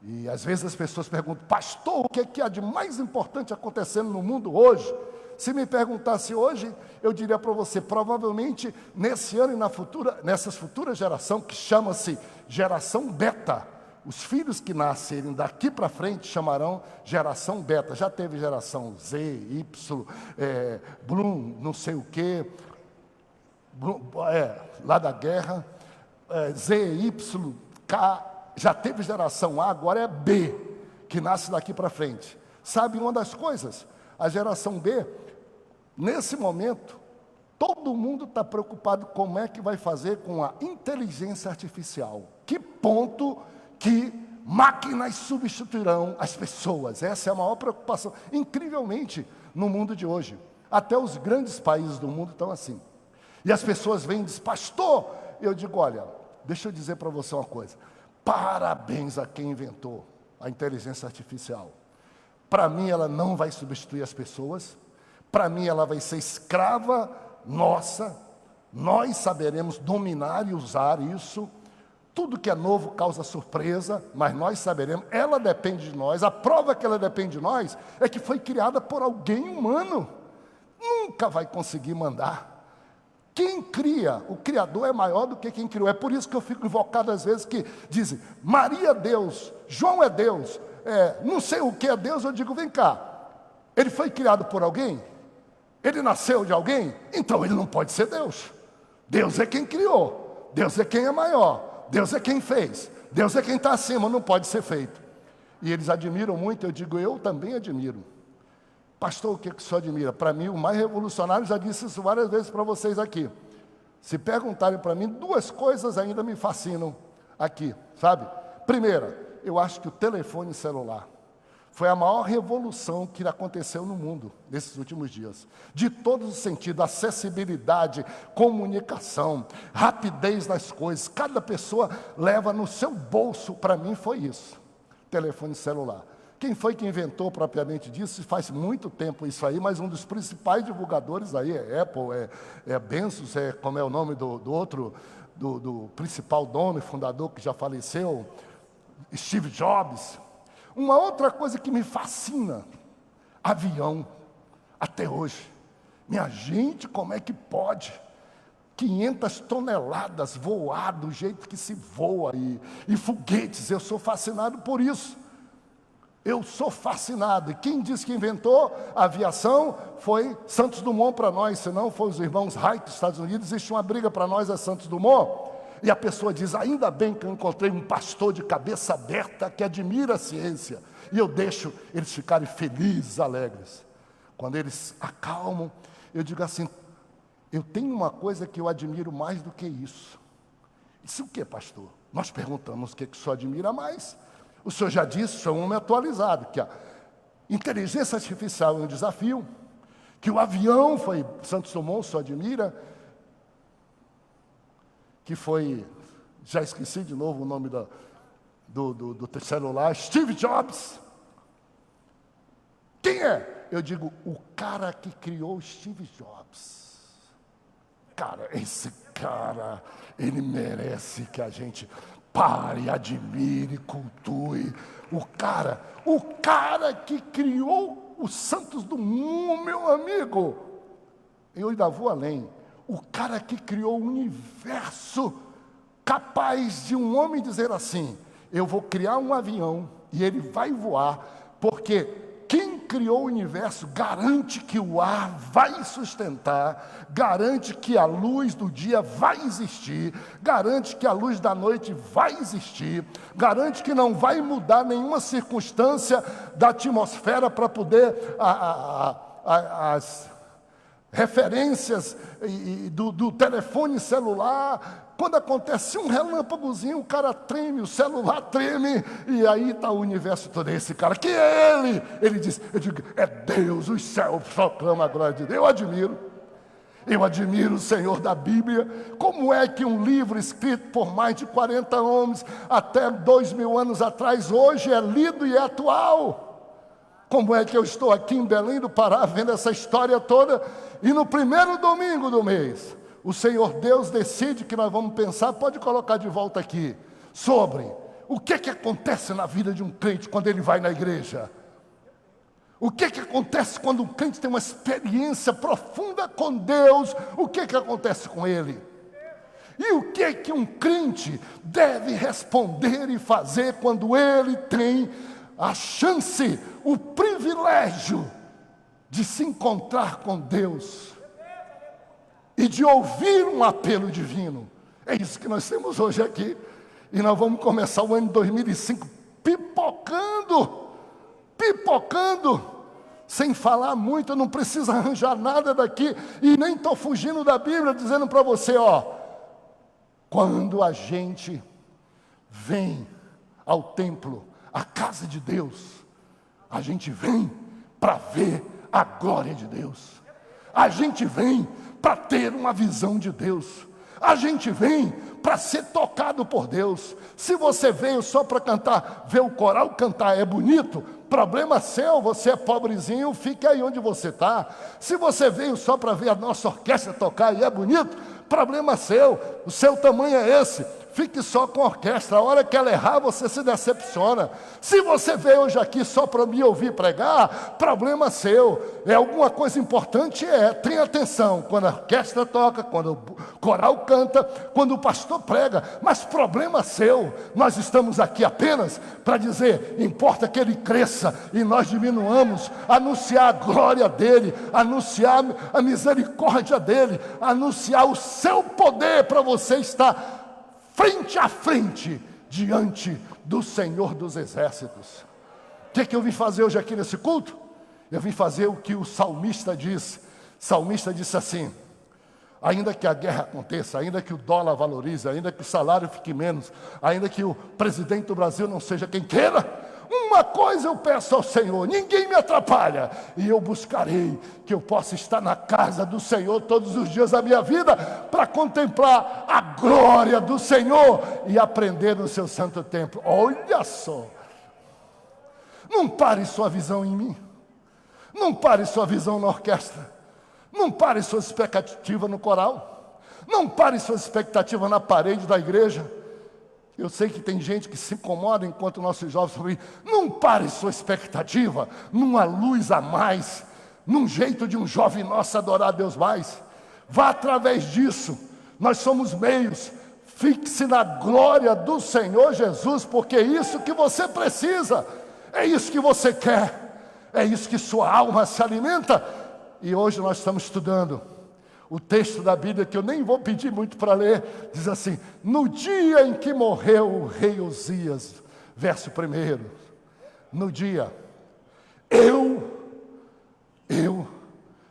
E às vezes as pessoas perguntam, pastor, o que é que há de mais importante acontecendo no mundo hoje? Se me perguntasse hoje, eu diria para você, provavelmente nesse ano e nessas futuras gerações, que chama-se geração beta, os filhos que nascerem daqui para frente chamarão geração beta. Já teve geração Z, Y, Bloom, não sei o quê, lá da guerra, Z, Y, K, já teve geração A, agora é B, que nasce daqui para frente. Sabe uma das coisas? A geração B, nesse momento, todo mundo está preocupado como é que vai fazer com a inteligência artificial. Que ponto que máquinas substituirão as pessoas? Essa é a maior preocupação. Incrivelmente, no mundo de hoje, até os grandes países do mundo estão assim. E as pessoas vêm e dizem, pastor, eu digo, olha, deixa eu dizer para você uma coisa, parabéns a quem inventou a inteligência artificial. Para mim, ela não vai substituir as pessoas, para mim, ela vai ser escrava nossa, nós saberemos dominar e usar isso. Tudo que é novo causa surpresa, mas nós saberemos, ela depende de nós. A prova que ela depende de nós é que foi criada por alguém humano. Nunca vai conseguir mandar. Quem cria, o Criador é maior do que quem criou. É por isso que eu fico invocado às vezes que dizem, Maria é Deus, João é Deus, não sei o que é Deus. Eu digo, vem cá, ele foi criado por alguém? Ele nasceu de alguém? Então ele não pode ser Deus. Deus é quem criou, Deus é quem é maior. Deus é quem fez, Deus é quem está acima, não pode ser feito. E eles admiram muito, eu digo, eu também admiro. Pastor, o que o senhor admira? Para mim, o mais revolucionário, já disse isso várias vezes para vocês aqui. Se perguntarem para mim, duas coisas ainda me fascinam aqui, sabe? Primeira, eu acho que o telefone celular foi a maior revolução que aconteceu no mundo nesses últimos dias. De todos os sentidos, acessibilidade, comunicação, rapidez nas coisas. Cada pessoa leva no seu bolso, para mim foi isso, telefone celular. Quem foi que inventou propriamente disso? Faz muito tempo isso aí, mas um dos principais divulgadores aí é Apple, é Bezos, como é o nome do outro, do principal dono e fundador que já faleceu, Steve Jobs. Uma outra coisa que me fascina, avião, até hoje. Minha gente, como é que pode? 500 toneladas voar do jeito que se voa, e foguetes, eu sou fascinado por isso. Eu sou fascinado. E quem disse que inventou a aviação foi Santos Dumont para nós, senão foi os irmãos Wright dos Estados Unidos. Existe uma briga para nós, é Santos Dumont. E a pessoa diz, ainda bem que eu encontrei um pastor de cabeça aberta que admira a ciência. E eu deixo eles ficarem felizes, alegres. Quando eles acalmam, eu digo assim, eu tenho uma coisa que eu admiro mais do que isso. Isso o que, pastor? Nós perguntamos o que o senhor admira mais. O senhor já disse, o senhor é um homem atualizado, que a inteligência artificial é um desafio, que o avião foi, Santos Dumont, o senhor admira, que foi, já esqueci de novo o nome do celular, Steve Jobs. Quem é? Eu digo, o cara que criou Steve Jobs. Cara, esse cara, ele merece que a gente pare, admire, cultue. O cara que criou o Santos Dumont, meu amigo. Eu ainda vou além. O cara que criou o universo, capaz de um homem dizer assim, eu vou criar um avião e ele vai voar, porque quem criou o universo garante que o ar vai sustentar, garante que a luz do dia vai existir, garante que a luz da noite vai existir, garante que não vai mudar nenhuma circunstância da atmosfera para poder as referências do telefone celular. Quando acontece um relâmpagozinho, o cara treme, o celular treme, e aí está o universo todo. Esse cara, que é ele? Ele diz, eu digo, é Deus, os céus proclamam a glória de Deus. Eu admiro o Senhor da Bíblia. Como é que um livro escrito por mais de 40 homens, até 2000 anos atrás, hoje é lido e é atual? Como é que eu estou aqui em Belém do Pará, vendo essa história toda, e no primeiro domingo do mês, o Senhor Deus decide que nós vamos pensar, pode colocar de volta aqui, sobre o que acontece na vida de um crente quando ele vai na igreja. O que acontece quando um crente tem uma experiência profunda com Deus, o que acontece com ele? E o que um crente deve responder e fazer quando ele tem a chance, o privilégio de se encontrar com Deus e de ouvir um apelo divino? É isso que nós temos hoje aqui. E nós vamos começar o ano de 2005 pipocando, sem falar muito. Eu não preciso arranjar nada daqui, e nem estou fugindo da Bíblia, dizendo para você, quando a gente vem ao templo, à casa de Deus, a gente vem para ver a glória de Deus, a gente vem para ter uma visão de Deus, a gente vem para ser tocado por Deus. Se você veio só para cantar, ver o coral cantar é bonito, problema seu, você é pobrezinho, fique aí onde você está. Se você veio só para ver a nossa orquestra tocar e é bonito, problema seu, o seu tamanho é esse. Fique só com a orquestra, a hora que ela errar você se decepciona. Se você veio hoje aqui só para me ouvir pregar, problema seu. É alguma coisa importante? Tenha atenção, quando a orquestra toca, quando o coral canta, quando o pastor prega, mas problema seu. Nós estamos aqui apenas para dizer, importa que ele cresça e nós diminuamos, anunciar a glória dele, anunciar a misericórdia dele, anunciar o seu poder para você estar frente a frente, diante do Senhor dos Exércitos. O que eu vim fazer hoje aqui nesse culto? Eu vim fazer o que o salmista diz. O salmista disse assim: ainda que a guerra aconteça, ainda que o dólar valorize, ainda que o salário fique menos, ainda que o presidente do Brasil não seja quem queira, uma coisa eu peço ao Senhor, ninguém me atrapalha, e eu buscarei que eu possa estar na casa do Senhor todos os dias da minha vida, para contemplar a glória do Senhor e aprender no seu santo templo. Olha só, não pare sua visão em mim, não pare sua visão na orquestra, não pare sua expectativa no coral, não pare sua expectativa na parede da igreja. Eu sei que tem gente que se incomoda enquanto nossos jovens falam: não pare sua expectativa numa luz a mais, num jeito de um jovem nosso adorar a Deus mais. Vá através disso, nós somos meios. Fixe na glória do Senhor Jesus, porque é isso que você precisa, é isso que você quer, é isso que sua alma se alimenta. E hoje nós estamos estudando o texto da Bíblia, que eu nem vou pedir muito para ler. Diz assim: no dia em que morreu o rei Uzias, verso 1, no dia, eu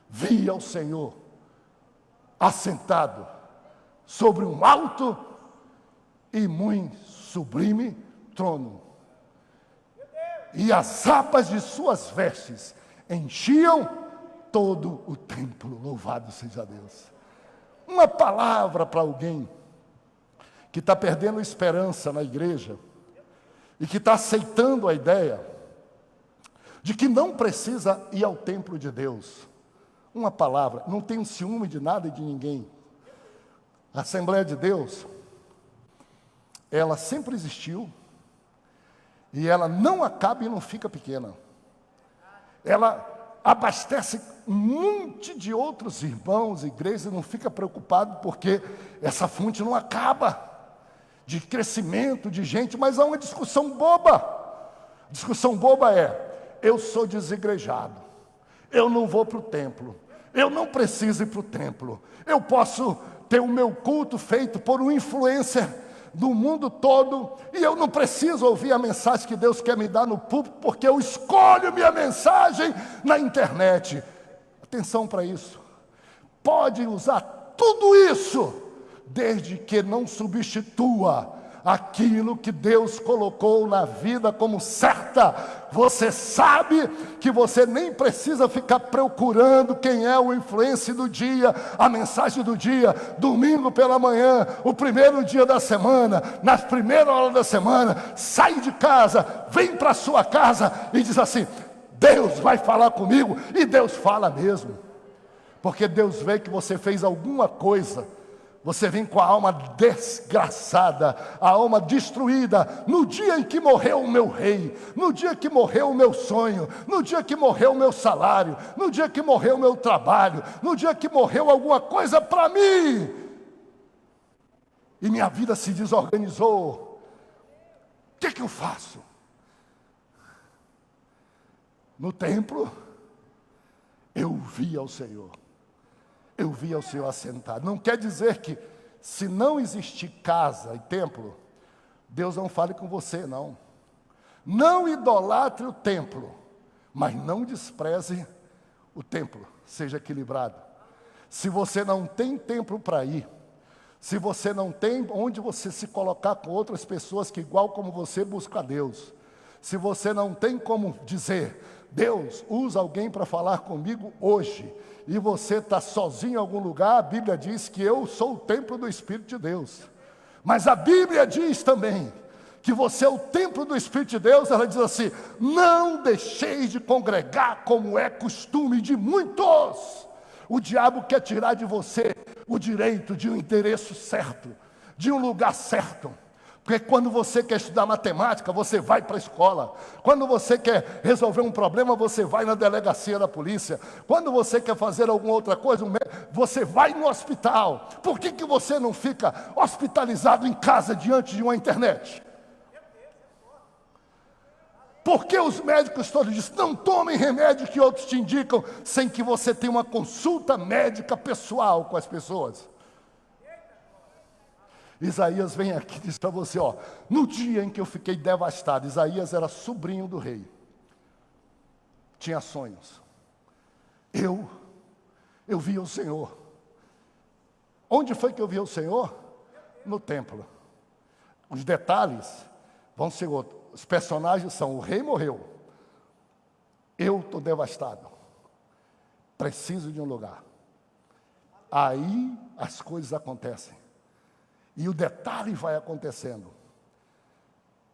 vi ao Senhor assentado sobre um alto e muito sublime trono, e as abas de suas vestes enchiam todo o templo. Louvado seja Deus. Uma palavra para alguém que está perdendo esperança na igreja e que está aceitando a ideia de que não precisa ir ao templo de Deus. Uma palavra: não tenho ciúme de nada e de ninguém. A Assembleia de Deus, ela sempre existiu, e ela não acaba e não fica pequena. Ela abastece um monte de outros irmãos, igrejas, não fica preocupado, porque essa fonte não acaba de crescimento de gente. Mas há uma discussão boba. A discussão boba é: eu sou desigrejado, eu não vou para o templo, eu não preciso ir para o templo, eu posso ter o meu culto feito por um influencer do mundo todo, e eu não preciso ouvir a mensagem que Deus quer me dar no púlpito, porque eu escolho minha mensagem na internet. Atenção para isso. Pode usar tudo isso, desde que não substitua aquilo que Deus colocou na vida como certa. Você sabe que você nem precisa ficar procurando quem é o influencer do dia, a mensagem do dia, domingo pela manhã, o primeiro dia da semana, nas primeiras horas da semana. Sai de casa, vem para a sua casa e diz assim: Deus vai falar comigo. E Deus fala mesmo, porque Deus vê que você fez alguma coisa. Você vem com a alma desgraçada, a alma destruída, no dia em que morreu o meu rei, no dia que morreu o meu sonho, no dia que morreu o meu salário, no dia que morreu o meu trabalho, no dia que morreu alguma coisa para mim, e minha vida se desorganizou. O que eu faço? No templo, eu vi ao Senhor. Eu vi ao Senhor assentado. Não quer dizer que, se não existir casa e templo, Deus não fale com você, não. Não idolatre o templo, mas não despreze o templo. Seja equilibrado. Se você não tem templo para ir, se você não tem onde você se colocar com outras pessoas que, igual como você, buscam a Deus, se você não tem como dizer: Deus, usa alguém para falar comigo hoje, e você está sozinho em algum lugar, a Bíblia diz que eu sou o templo do Espírito de Deus. Mas a Bíblia diz também que você é o templo do Espírito de Deus. Ela diz assim: não deixeis de congregar, como é costume de muitos. O diabo quer tirar de você o direito de um endereço certo, de um lugar certo. Porque quando você quer estudar matemática, você vai para a escola. Quando você quer resolver um problema, você vai na delegacia da polícia. Quando você quer fazer alguma outra coisa, você vai no hospital. Por que você não fica hospitalizado em casa diante de uma internet? Porque os médicos todos dizem: não tomem remédio que outros te indicam, sem que você tenha uma consulta médica pessoal com as pessoas. Isaías vem aqui e diz para você, ó, no dia em que eu fiquei devastado, Isaías era sobrinho do rei, tinha sonhos. Eu vi o Senhor. Onde foi que eu vi o Senhor? No templo. Os detalhes vão ser outros. Os personagens são: o rei morreu, eu estou devastado, preciso de um lugar. Aí as coisas acontecem. E o detalhe vai acontecendo.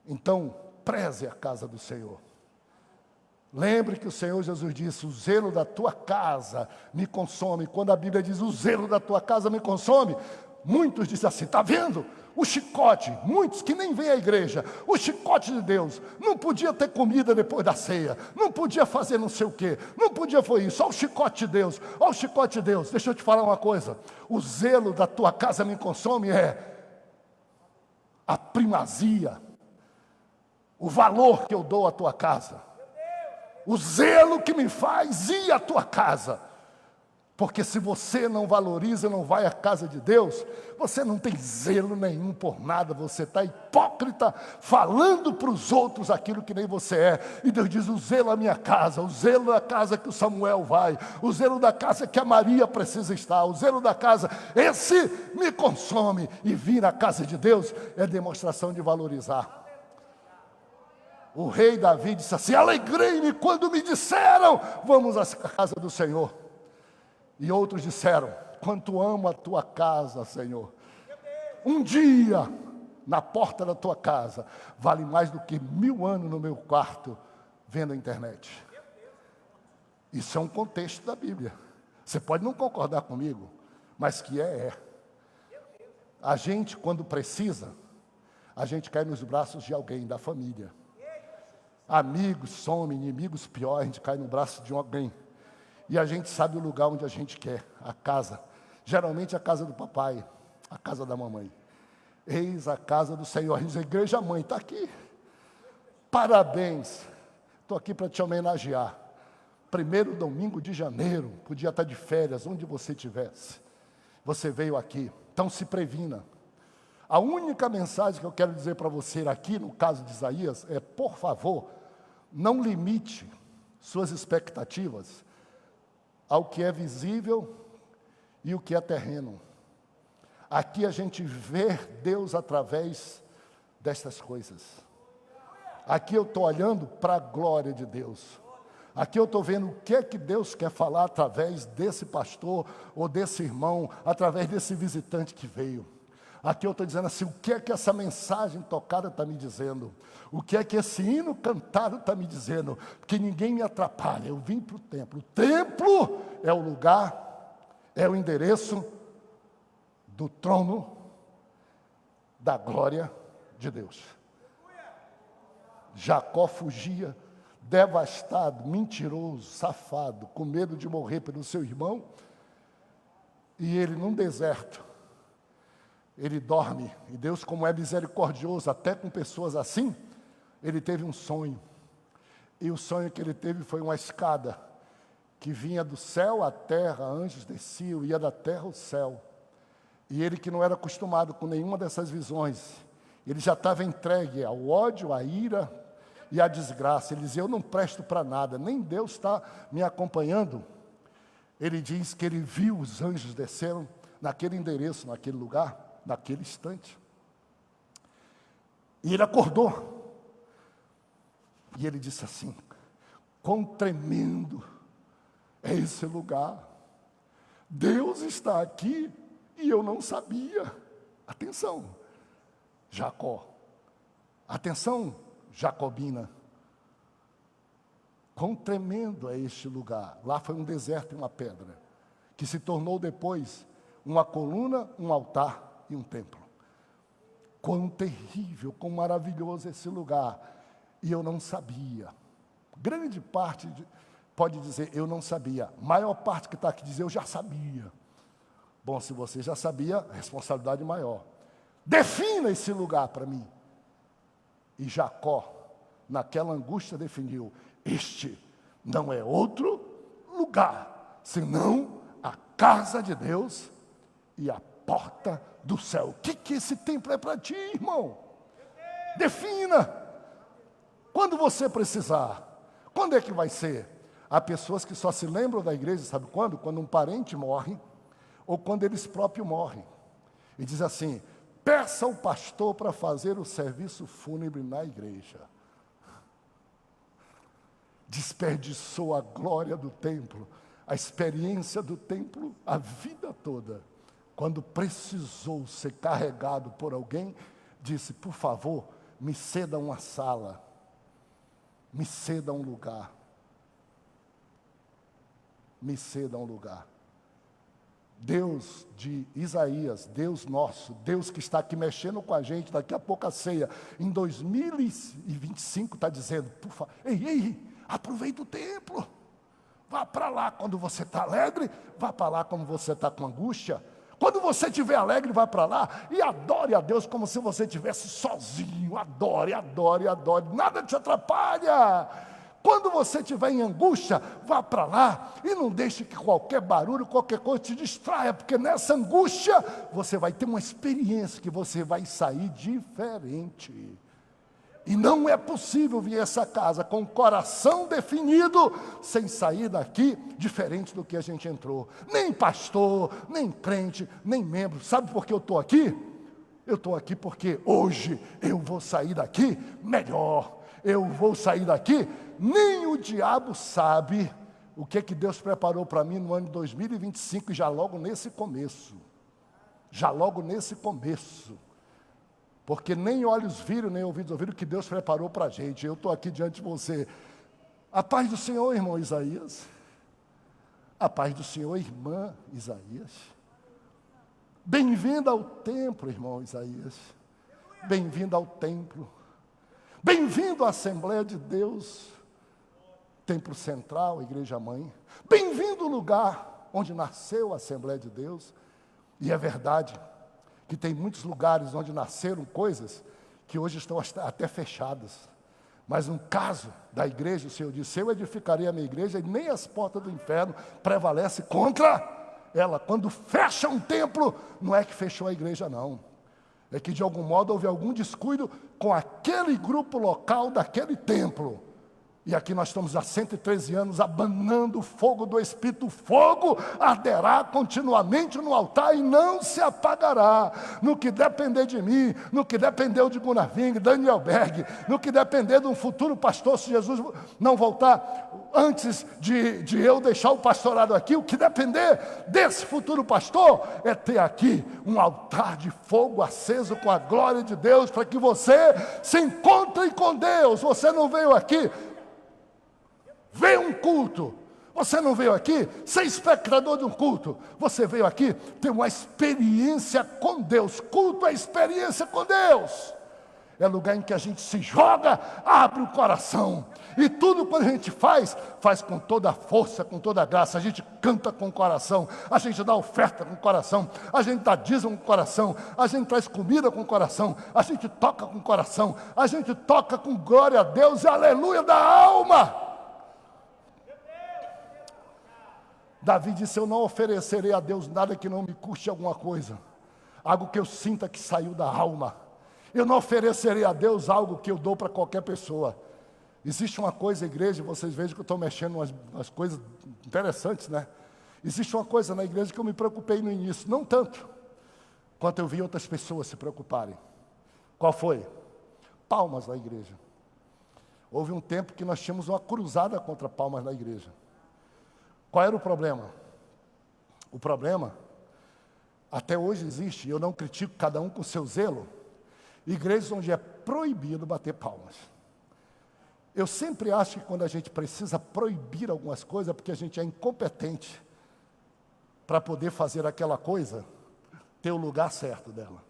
Então, preze a casa do Senhor. Lembre que o Senhor Jesus disse: o zelo da tua casa me consome. Quando a Bíblia diz: o zelo da tua casa me consome, muitos dizem assim: está vendo? O chicote, muitos que nem vêm à igreja, o chicote de Deus, não podia ter comida depois da ceia, não podia fazer não sei o quê, não podia foi isso, olha o chicote de Deus, olha o chicote de Deus. Deixa eu te falar uma coisa: o zelo da tua casa me consome a primazia, o valor que eu dou à tua casa, o zelo que me faz ir à tua casa. Porque se você não valoriza, não vai à casa de Deus, você não tem zelo nenhum por nada, você está hipócrita, falando para os outros aquilo que nem você é. E Deus diz: o zelo da minha casa, o zelo da casa que o Samuel vai, o zelo da casa que a Maria precisa estar, o zelo da casa, esse me consome. E vir à casa de Deus é demonstração de valorizar. O rei Davi disse assim: alegrei-me quando me disseram, vamos à casa do Senhor. E outros disseram: quanto amo a tua casa, Senhor. Um dia, na porta da tua casa, vale mais do que 1000 anos no meu quarto, vendo a internet. Isso é um contexto da Bíblia. Você pode não concordar comigo, mas que é. A gente, quando precisa, a gente cai nos braços de alguém, da família. Amigos somem, inimigos pior, a gente cai no braço de alguém. E a gente sabe o lugar onde a gente quer, a casa. Geralmente a casa do papai, a casa da mamãe. Eis a casa do Senhor. A gente diz: a igreja mãe está aqui. Parabéns. Estou aqui para te homenagear. 1º domingo de janeiro, podia estar de férias, onde você estivesse. Você veio aqui, então se previna. A única mensagem que eu quero dizer para você aqui, no caso de Isaías, é: por favor, não limite suas expectativas ao que é visível e o que é terreno. Aqui a gente vê Deus através destas coisas. Aqui eu estou olhando para a glória de Deus. Aqui eu estou vendo o que é que Deus quer falar através desse pastor ou desse irmão, através desse visitante que veio. Aqui eu estou dizendo assim: o que é que essa mensagem tocada está me dizendo? O que é que esse hino cantado está me dizendo? Que ninguém me atrapalha, eu vim para o templo. O templo é o lugar, é o endereço do trono da glória de Deus. Jacó fugia, devastado, mentiroso, safado, com medo de morrer pelo seu irmão. E ele, num deserto, ele dorme. E Deus, como é misericordioso até com pessoas assim, ele teve um sonho. E o sonho que ele teve foi uma escada que vinha do céu à terra, anjos desciam, ia da terra ao céu. E ele, que não era acostumado com nenhuma dessas visões, ele já estava entregue ao ódio, à ira e à desgraça. Ele dizia: eu não presto para nada, nem Deus está me acompanhando. Ele diz que ele viu os anjos desceram naquele endereço, naquele lugar, naquele instante. E ele acordou. E ele disse assim: quão tremendo é esse lugar. Deus está aqui e eu não sabia. Atenção, Jacó. Atenção, Jacobina. Quão tremendo é este lugar. Lá foi um deserto e uma pedra, que se tornou depois uma coluna, um altar e um templo. Quão terrível, quão maravilhoso esse lugar. E eu não sabia. Grande parte pode dizer: eu não sabia. Maior parte que está aqui diz: eu já sabia. Bom, se você já sabia, responsabilidade maior. Defina esse lugar para mim. E Jacó, naquela angústia, definiu: este não é outro lugar, senão a casa de Deus e a porta do céu. O que esse templo é para ti, irmão? Defina. Quando você precisar. Quando é que vai ser? Há pessoas que só se lembram da igreja, sabe quando? Quando um parente morre, ou quando eles próprios morrem. E diz assim, peça ao pastor para fazer o serviço fúnebre na igreja. Desperdiçou a glória do templo, a experiência do templo, a vida toda. Quando precisou ser carregado por alguém, disse, por favor, me ceda uma sala, me ceda um lugar. Me ceda um lugar. Deus de Isaías, Deus nosso, Deus que está aqui mexendo com a gente, daqui a pouco a ceia, em 2025 está dizendo, por favor, ei, aproveita o templo, vá para lá quando você está alegre, vá para lá quando você está com angústia, quando você estiver alegre, vá para lá e adore a Deus como se você estivesse sozinho, adore, nada te atrapalha. Quando você estiver em angústia, vá para lá e não deixe que qualquer barulho, qualquer coisa te distraia, porque nessa angústia você vai ter uma experiência que você vai sair diferente. E não é possível vir a essa casa com o coração definido, sem sair daqui diferente do que a gente entrou. Nem pastor, nem crente, nem membro. Sabe por que eu estou aqui? Eu estou aqui porque hoje eu vou sair daqui melhor. Eu vou sair daqui, nem o diabo sabe o que Deus preparou para mim no ano de 2025, e já logo nesse começo. Porque nem olhos viram, nem ouvidos ouviram o que Deus preparou para a gente. Eu estou aqui diante de você. A paz do Senhor, irmão Isaías. A paz do Senhor, irmã Isaías. Bem-vinda ao templo, irmão Isaías. Bem-vinda ao templo. Bem-vindo à Assembleia de Deus, Templo Central, Igreja Mãe. Bem-vindo ao lugar onde nasceu a Assembleia de Deus. E é verdade que tem muitos lugares onde nasceram coisas que hoje estão até fechadas. Mas no caso da igreja, o Senhor disse, eu edificarei a minha igreja e nem as portas do inferno prevalecem contra ela. Quando fecha um templo, não é que fechou a igreja, não. É que de algum modo houve algum descuido com aquele grupo local daquele templo. E aqui nós estamos há 113 anos abanando o fogo do Espírito. O fogo arderá continuamente no altar e não se apagará. No que depender de mim, no que dependeu de Gunnar Ving, Daniel Berg, no que depender de um futuro pastor, se Jesus não voltar antes de eu deixar o pastorado aqui, o que depender desse futuro pastor é ter aqui um altar de fogo aceso com a glória de Deus, para que você se encontre com Deus. Você não veio aqui ver um culto, você não veio aqui ser espectador de um culto, você veio aqui ter uma experiência com Deus. Culto é experiência com Deus, é lugar em que a gente se joga, abre o coração, e tudo quando a gente faz com toda a força, com toda a graça. A gente canta com o coração, a gente dá oferta com o coração, a gente dá dízimo com o coração, a gente traz comida com o coração, a gente toca com o coração, a gente toca com glória a Deus e aleluia da alma. Davi disse, eu não oferecerei a Deus nada que não me custe alguma coisa, algo que eu sinta que saiu da alma. Eu não oferecerei a Deus algo que eu dou para qualquer pessoa. Existe uma coisa, igreja, vocês vejam que eu estou mexendo umas coisas interessantes, né? Existe uma coisa na igreja que eu me preocupei no início, não tanto, quanto eu vi outras pessoas se preocuparem. Qual foi? Palmas na igreja. Houve um tempo que nós tínhamos uma cruzada contra palmas na igreja. Qual era o problema? O problema, até hoje existe, e eu não critico cada um com seu zelo, igrejas onde é proibido bater palmas. Eu sempre acho que quando a gente precisa proibir algumas coisas, é porque a gente é incompetente para poder fazer aquela coisa, ter o lugar certo dela.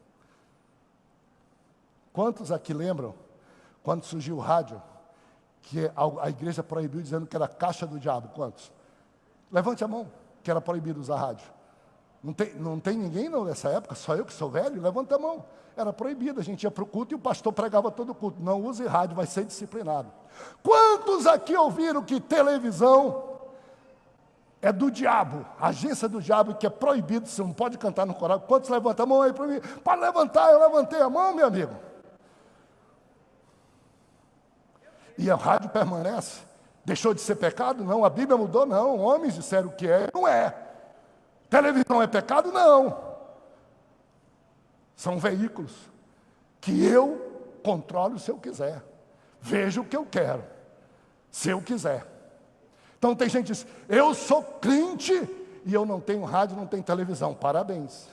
Quantos aqui lembram, quando surgiu o rádio, que a igreja proibiu dizendo que era caixa do diabo? Quantos? Levante a mão, que era proibido usar rádio. Não tem ninguém não nessa época, só eu que sou velho, levanta a mão. Era proibido, a gente ia para o culto e o pastor pregava todo o culto. Não use rádio, vai ser disciplinado. Quantos aqui ouviram que televisão é do diabo, a agência do diabo, que é proibido, você não pode cantar no coral. Quantos levantam a mão aí para mim? Pode levantar, eu levantei a mão, meu amigo. E a rádio permanece. Deixou de ser pecado? Não. A Bíblia mudou? Não. Homens disseram que é, não é. Televisão é pecado? Não. São veículos que eu controlo se eu quiser. Vejo o que eu quero, se eu quiser. Então tem gente que diz, eu sou crente e eu não tenho rádio, não tenho televisão. Parabéns.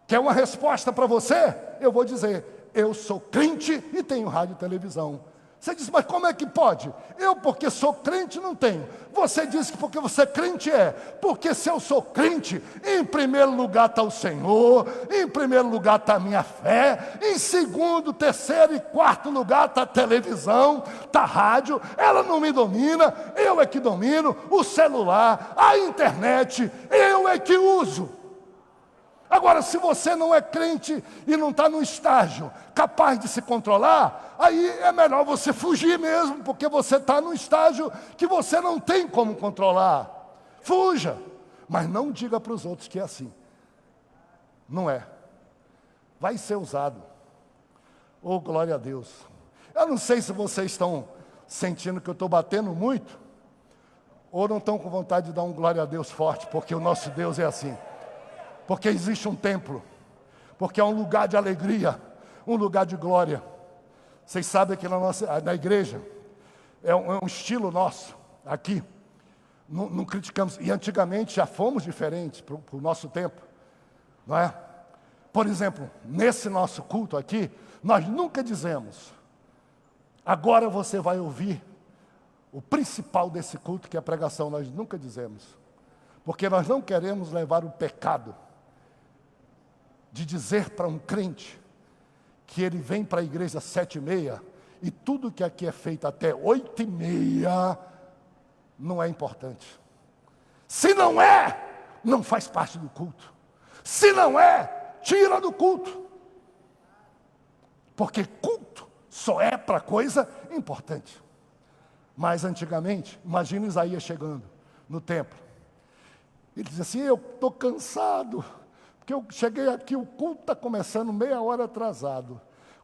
Quer uma resposta para você? Eu vou dizer, eu sou crente e tenho rádio e televisão. Você diz, mas como é que pode? Eu, porque sou crente, não tenho. Você diz que porque você é crente é. Porque se eu sou crente, em primeiro lugar está o Senhor, em primeiro lugar está a minha fé, em segundo, terceiro e quarto lugar está a televisão, está a rádio, ela não me domina, eu é que domino, o celular, a internet, eu é que uso. Agora, se você não é crente e não está no estágio capaz de se controlar, aí é melhor você fugir mesmo, porque você está no estágio que você não tem como controlar. Fuja, mas não diga para os outros que é assim. Não é. Vai ser usado. Oh, glória a Deus. Eu não sei se vocês estão sentindo que eu estou batendo muito, ou não estão com vontade de dar um glória a Deus forte, porque o nosso Deus é assim. Porque existe um templo, porque é um lugar de alegria, um lugar de glória. Vocês sabem que na igreja, é um estilo nosso, aqui, não criticamos, e antigamente já fomos diferentes para o nosso tempo, não é? Por exemplo, nesse nosso culto aqui, nós nunca dizemos, agora você vai ouvir o principal desse culto, que é a pregação, nós nunca dizemos, porque nós não queremos levar o pecado, de dizer para um crente que ele vem para a igreja 7h30 e tudo que aqui é feito até 8h30 não é importante. Se não é, não faz parte do culto. Se não é, tira do culto. Porque culto só é para coisa importante. Mas antigamente, imagina Isaías chegando no templo. Ele diz assim, eu estou cansado. Porque eu cheguei aqui, o culto está começando meia hora atrasado.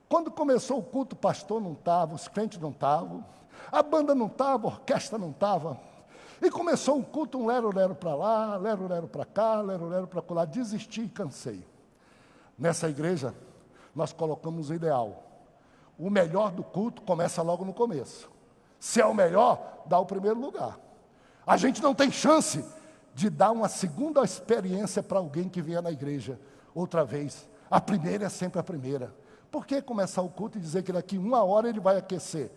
Quando começou o culto, o pastor não estava, os crentes não estavam, a banda não estava, a orquestra não estava. E começou o culto, um lero-lero para lá, lero-lero para cá, lero-lero para lá. Desisti e cansei. Nessa igreja, nós colocamos o ideal. O melhor do culto começa logo no começo. Se é o melhor, dá o primeiro lugar. A gente não tem chance de dar uma segunda experiência para alguém que vier na igreja outra vez. A primeira é sempre a primeira. Por que começar o culto e dizer que daqui 1 hora ele vai aquecer?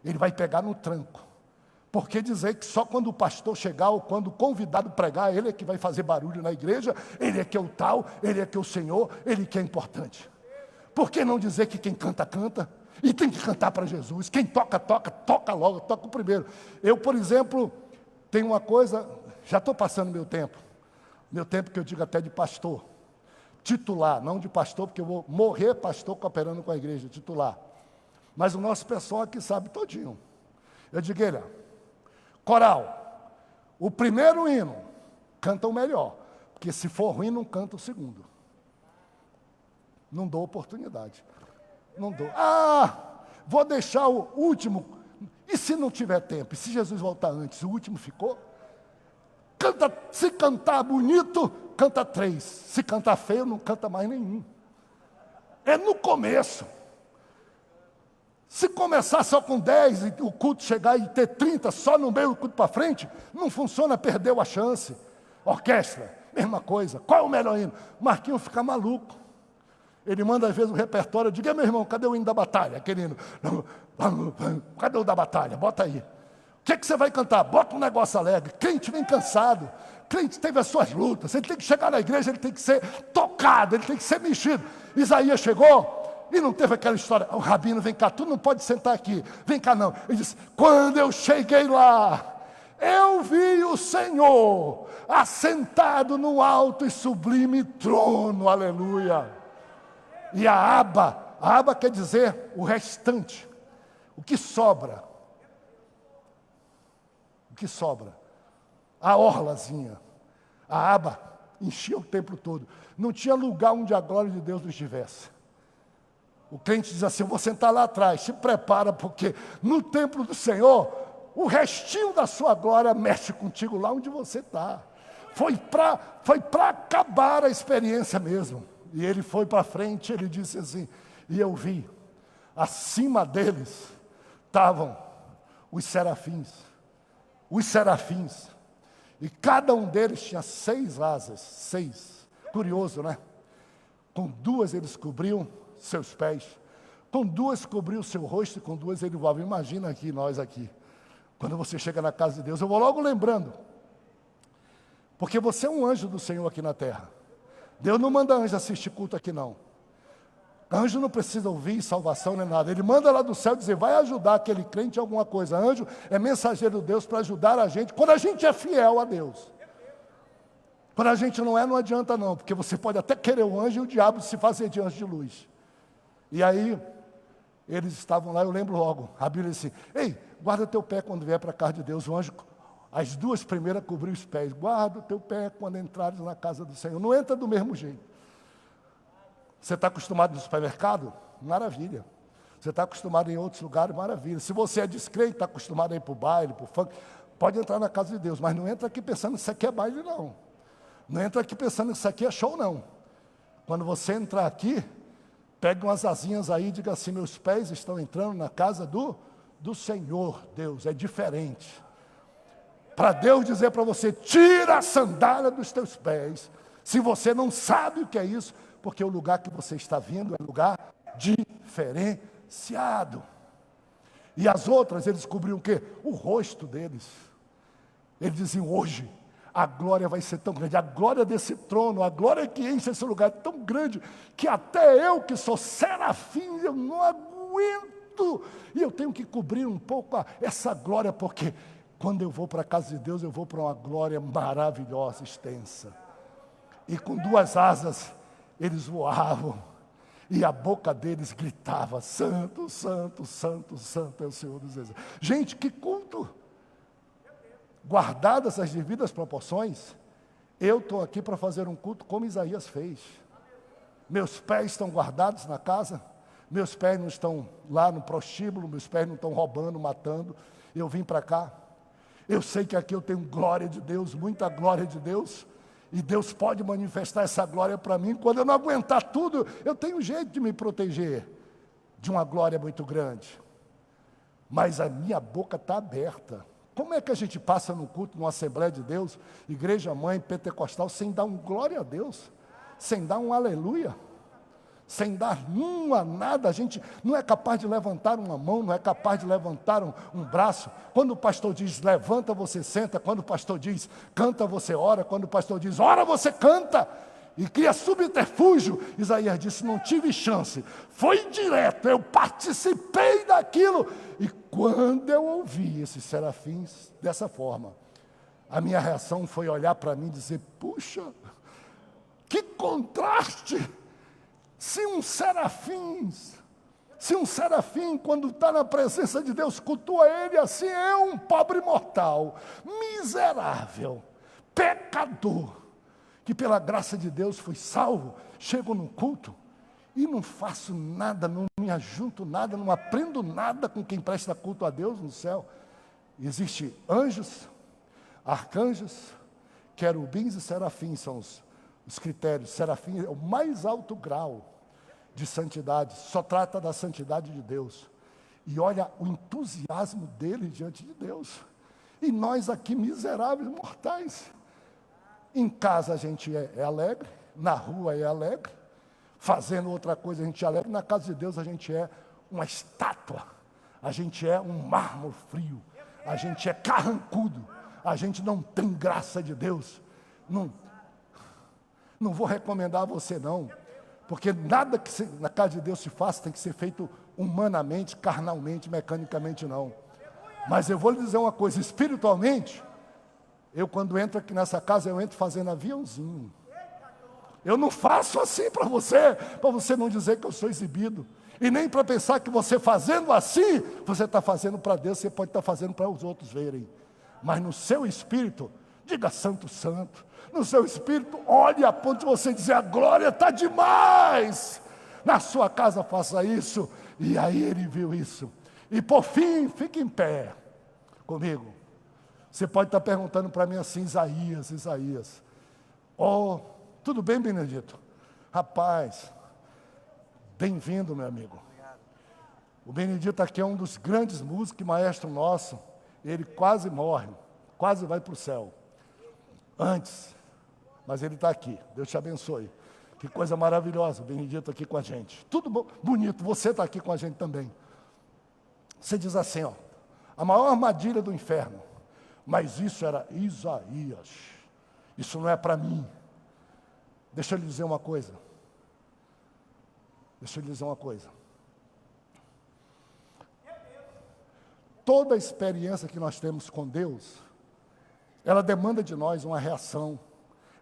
Ele vai pegar no tranco. Por que dizer que só quando o pastor chegar ou quando o convidado pregar, ele é que vai fazer barulho na igreja, ele é que é o tal, ele é que é o Senhor, ele que é importante? Por que não dizer que quem canta, canta? E tem que cantar para Jesus. Quem toca, toca, toca logo, toca o primeiro. Eu, por exemplo, tenho uma coisa... Já estou passando meu tempo que eu digo até de pastor, titular, não de pastor, porque eu vou morrer pastor cooperando com a igreja, titular. Mas o nosso pessoal aqui sabe todinho. Eu digo, olha, coral, o primeiro hino, canta o melhor, porque se for ruim, não canta o segundo. Não dou oportunidade. Não dou. Vou deixar o último, e se não tiver tempo, e se Jesus voltar antes, o último ficou? Se cantar bonito, canta 3. Se cantar feio, não canta mais nenhum. É no começo. Se começar só com 10 e o culto chegar e ter 30 só no meio do culto para frente, não funciona, perdeu a chance. Orquestra, mesma coisa. Qual é o melhor hino? Marquinhos fica maluco. Ele manda às vezes o repertório, eu digo, meu irmão, cadê o hino da batalha? Aquele hino. Cadê o da batalha? Bota aí. O que você vai cantar? Bota um negócio alegre. Crente vem cansado. Crente teve as suas lutas. Ele tem que chegar na igreja, ele tem que ser tocado, ele tem que ser mexido. Isaías chegou e não teve aquela história. O rabino, vem cá, tu não pode sentar aqui. Vem cá não. Ele disse, quando eu cheguei lá, eu vi o Senhor assentado no alto e sublime trono. Aleluia. E a aba quer dizer o restante. O que sobra. O que sobra? a orlazinha, a aba, enchia o templo todo. Não tinha lugar onde a glória de Deus não estivesse. O crente diz assim, eu vou sentar lá atrás, se prepara, porque no templo do Senhor, o restinho da sua glória mexe contigo lá onde você está. Foi para acabar a experiência mesmo. E ele foi para frente, ele disse assim, e eu vi, acima deles estavam os serafins. Os serafins. E cada um deles tinha 6 asas, 6. Curioso, né? Com 2 eles cobriam seus pés, com 2 cobriu o seu rosto e com 2 ele voava. Imagina aqui, nós aqui, quando você chega na casa de Deus, eu vou logo lembrando, porque você é um anjo do Senhor aqui na terra. Deus não manda anjo assistir culto aqui não. Anjo não precisa ouvir salvação nem nada, ele manda lá do céu dizer, vai ajudar aquele crente em alguma coisa. Anjo é mensageiro de Deus para ajudar a gente, quando a gente é fiel a Deus. Quando a gente não é, não adianta não, porque você pode até querer o anjo e o diabo se fazer de anjo de luz. E aí, eles estavam lá, eu lembro logo, a Bíblia disse, ei, guarda teu pé quando vier para a casa de Deus. O anjo, as 2 primeiras cobriu os pés, guarda o teu pé quando entrares na casa do Senhor. Não entra do mesmo jeito. Você está acostumado no supermercado? Maravilha. Você está acostumado em outros lugares? Maravilha. Se você é descrente, está acostumado a ir para o baile, para o funk, pode entrar na casa de Deus, mas não entra aqui pensando que isso aqui é baile, não. Não entra aqui pensando que isso aqui é show, não. Quando você entrar aqui, pegue umas asinhas aí e diga assim, meus pés estão entrando na casa do Senhor, Deus, é diferente. Para Deus dizer para você, tira a sandália dos teus pés, se você não sabe o que é isso, porque o lugar que você está vindo é lugar diferenciado. E as outras, eles cobriam o quê? O rosto deles. Eles diziam, hoje, a glória vai ser tão grande, a glória desse trono, a glória que enche esse lugar é tão grande, que até eu que sou serafim, eu não aguento, e eu tenho que cobrir um pouco essa glória, porque quando eu vou para a casa de Deus, eu vou para uma glória maravilhosa, extensa, e com 2 asas, eles voavam, e a boca deles gritava, santo, santo, santo, santo é o Senhor dos Exércitos. Gente, que culto! Guardadas as devidas proporções, eu estou aqui para fazer um culto como Isaías fez. Meus pés estão guardados na casa, meus pés não estão lá no prostíbulo, meus pés não estão roubando, matando. Eu vim para cá, eu sei que aqui eu tenho glória de Deus, muita glória de Deus, e Deus pode manifestar essa glória para mim. Quando eu não aguentar tudo, eu tenho um jeito de me proteger de uma glória muito grande, mas a minha boca está aberta. Como é que a gente passa no culto, numa Assembleia de Deus, igreja mãe, pentecostal, sem dar um glória a Deus, sem dar um aleluia, sem dar nada? A gente não é capaz de levantar uma mão, não é capaz de levantar um braço. Quando o pastor diz levanta, você senta. Quando o pastor diz canta, você ora. Quando o pastor diz ora, você canta. E cria subterfúgio. Isaías disse, não tive chance, foi direto, eu participei daquilo. E quando eu ouvi esses serafins dessa forma, a minha reação foi olhar para mim e dizer, puxa, que contraste! Se um serafim, quando está na presença de Deus, cultua ele assim, eu, um pobre mortal, miserável, pecador, que pela graça de Deus fui salvo, chego no culto e não faço nada, não me ajunto nada, não aprendo nada com quem presta culto a Deus no céu. Existem anjos, arcanjos, querubins e serafins, são os critérios. Serafim é o mais alto grau de santidade, só trata da santidade de Deus. E olha o entusiasmo dele diante de Deus. E nós aqui, miseráveis mortais, em casa a gente é alegre, na rua é alegre, fazendo outra coisa a gente é alegre, na casa de Deus a gente é uma estátua, a gente é um mármore frio, a gente é carrancudo, a gente não tem graça de Deus. Não vou recomendar a você não, porque nada que na casa de Deus se faça tem que ser feito humanamente, carnalmente, mecanicamente não. Mas eu vou lhe dizer uma coisa, espiritualmente, eu quando entro aqui nessa casa, eu entro fazendo aviãozinho. Eu não faço assim para você não dizer que eu sou exibido. E nem para pensar que você fazendo assim, você está fazendo para Deus, você pode estar fazendo para os outros verem. Mas no seu espírito, Diga santo, santo. No seu espírito, olhe a ponto de você dizer, a glória está demais. Na sua casa faça isso. E aí ele viu isso. E por fim, fique em pé comigo. Você pode estar perguntando para mim assim, Isaías. Oh, tudo bem, Benedito? Rapaz, bem-vindo, meu amigo. O Benedito aqui é um dos grandes músicos e maestro nosso. Ele quase morre, quase vai para o céu. Antes, mas ele está aqui. Deus te abençoe. Que coisa maravilhosa, o Benedito aqui com a gente. Tudo bom, bonito, você está aqui com a gente também. Você diz assim, ó, a maior armadilha do inferno. Mas isso era Isaías. Isso não é para mim. Deixa eu lhe dizer uma coisa. Toda experiência que nós temos com Deus, ela demanda de nós uma reação.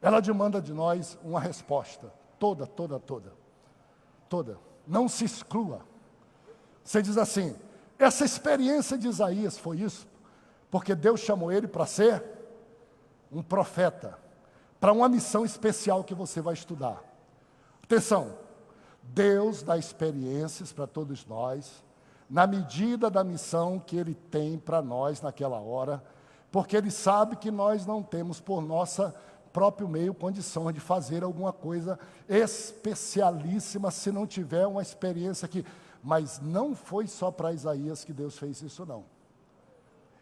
Ela demanda de nós uma resposta. Toda. Não se exclua. Você diz assim, essa experiência de Isaías foi isso, porque Deus chamou ele para ser um profeta, para uma missão especial que você vai estudar. Atenção, Deus dá experiências para todos nós, na medida da missão que Ele tem para nós naquela hora, porque Ele sabe que nós não temos por nossa próprio meio condições de fazer alguma coisa especialíssima se não tiver uma experiência aqui. Mas não foi só para Isaías que Deus fez isso, não.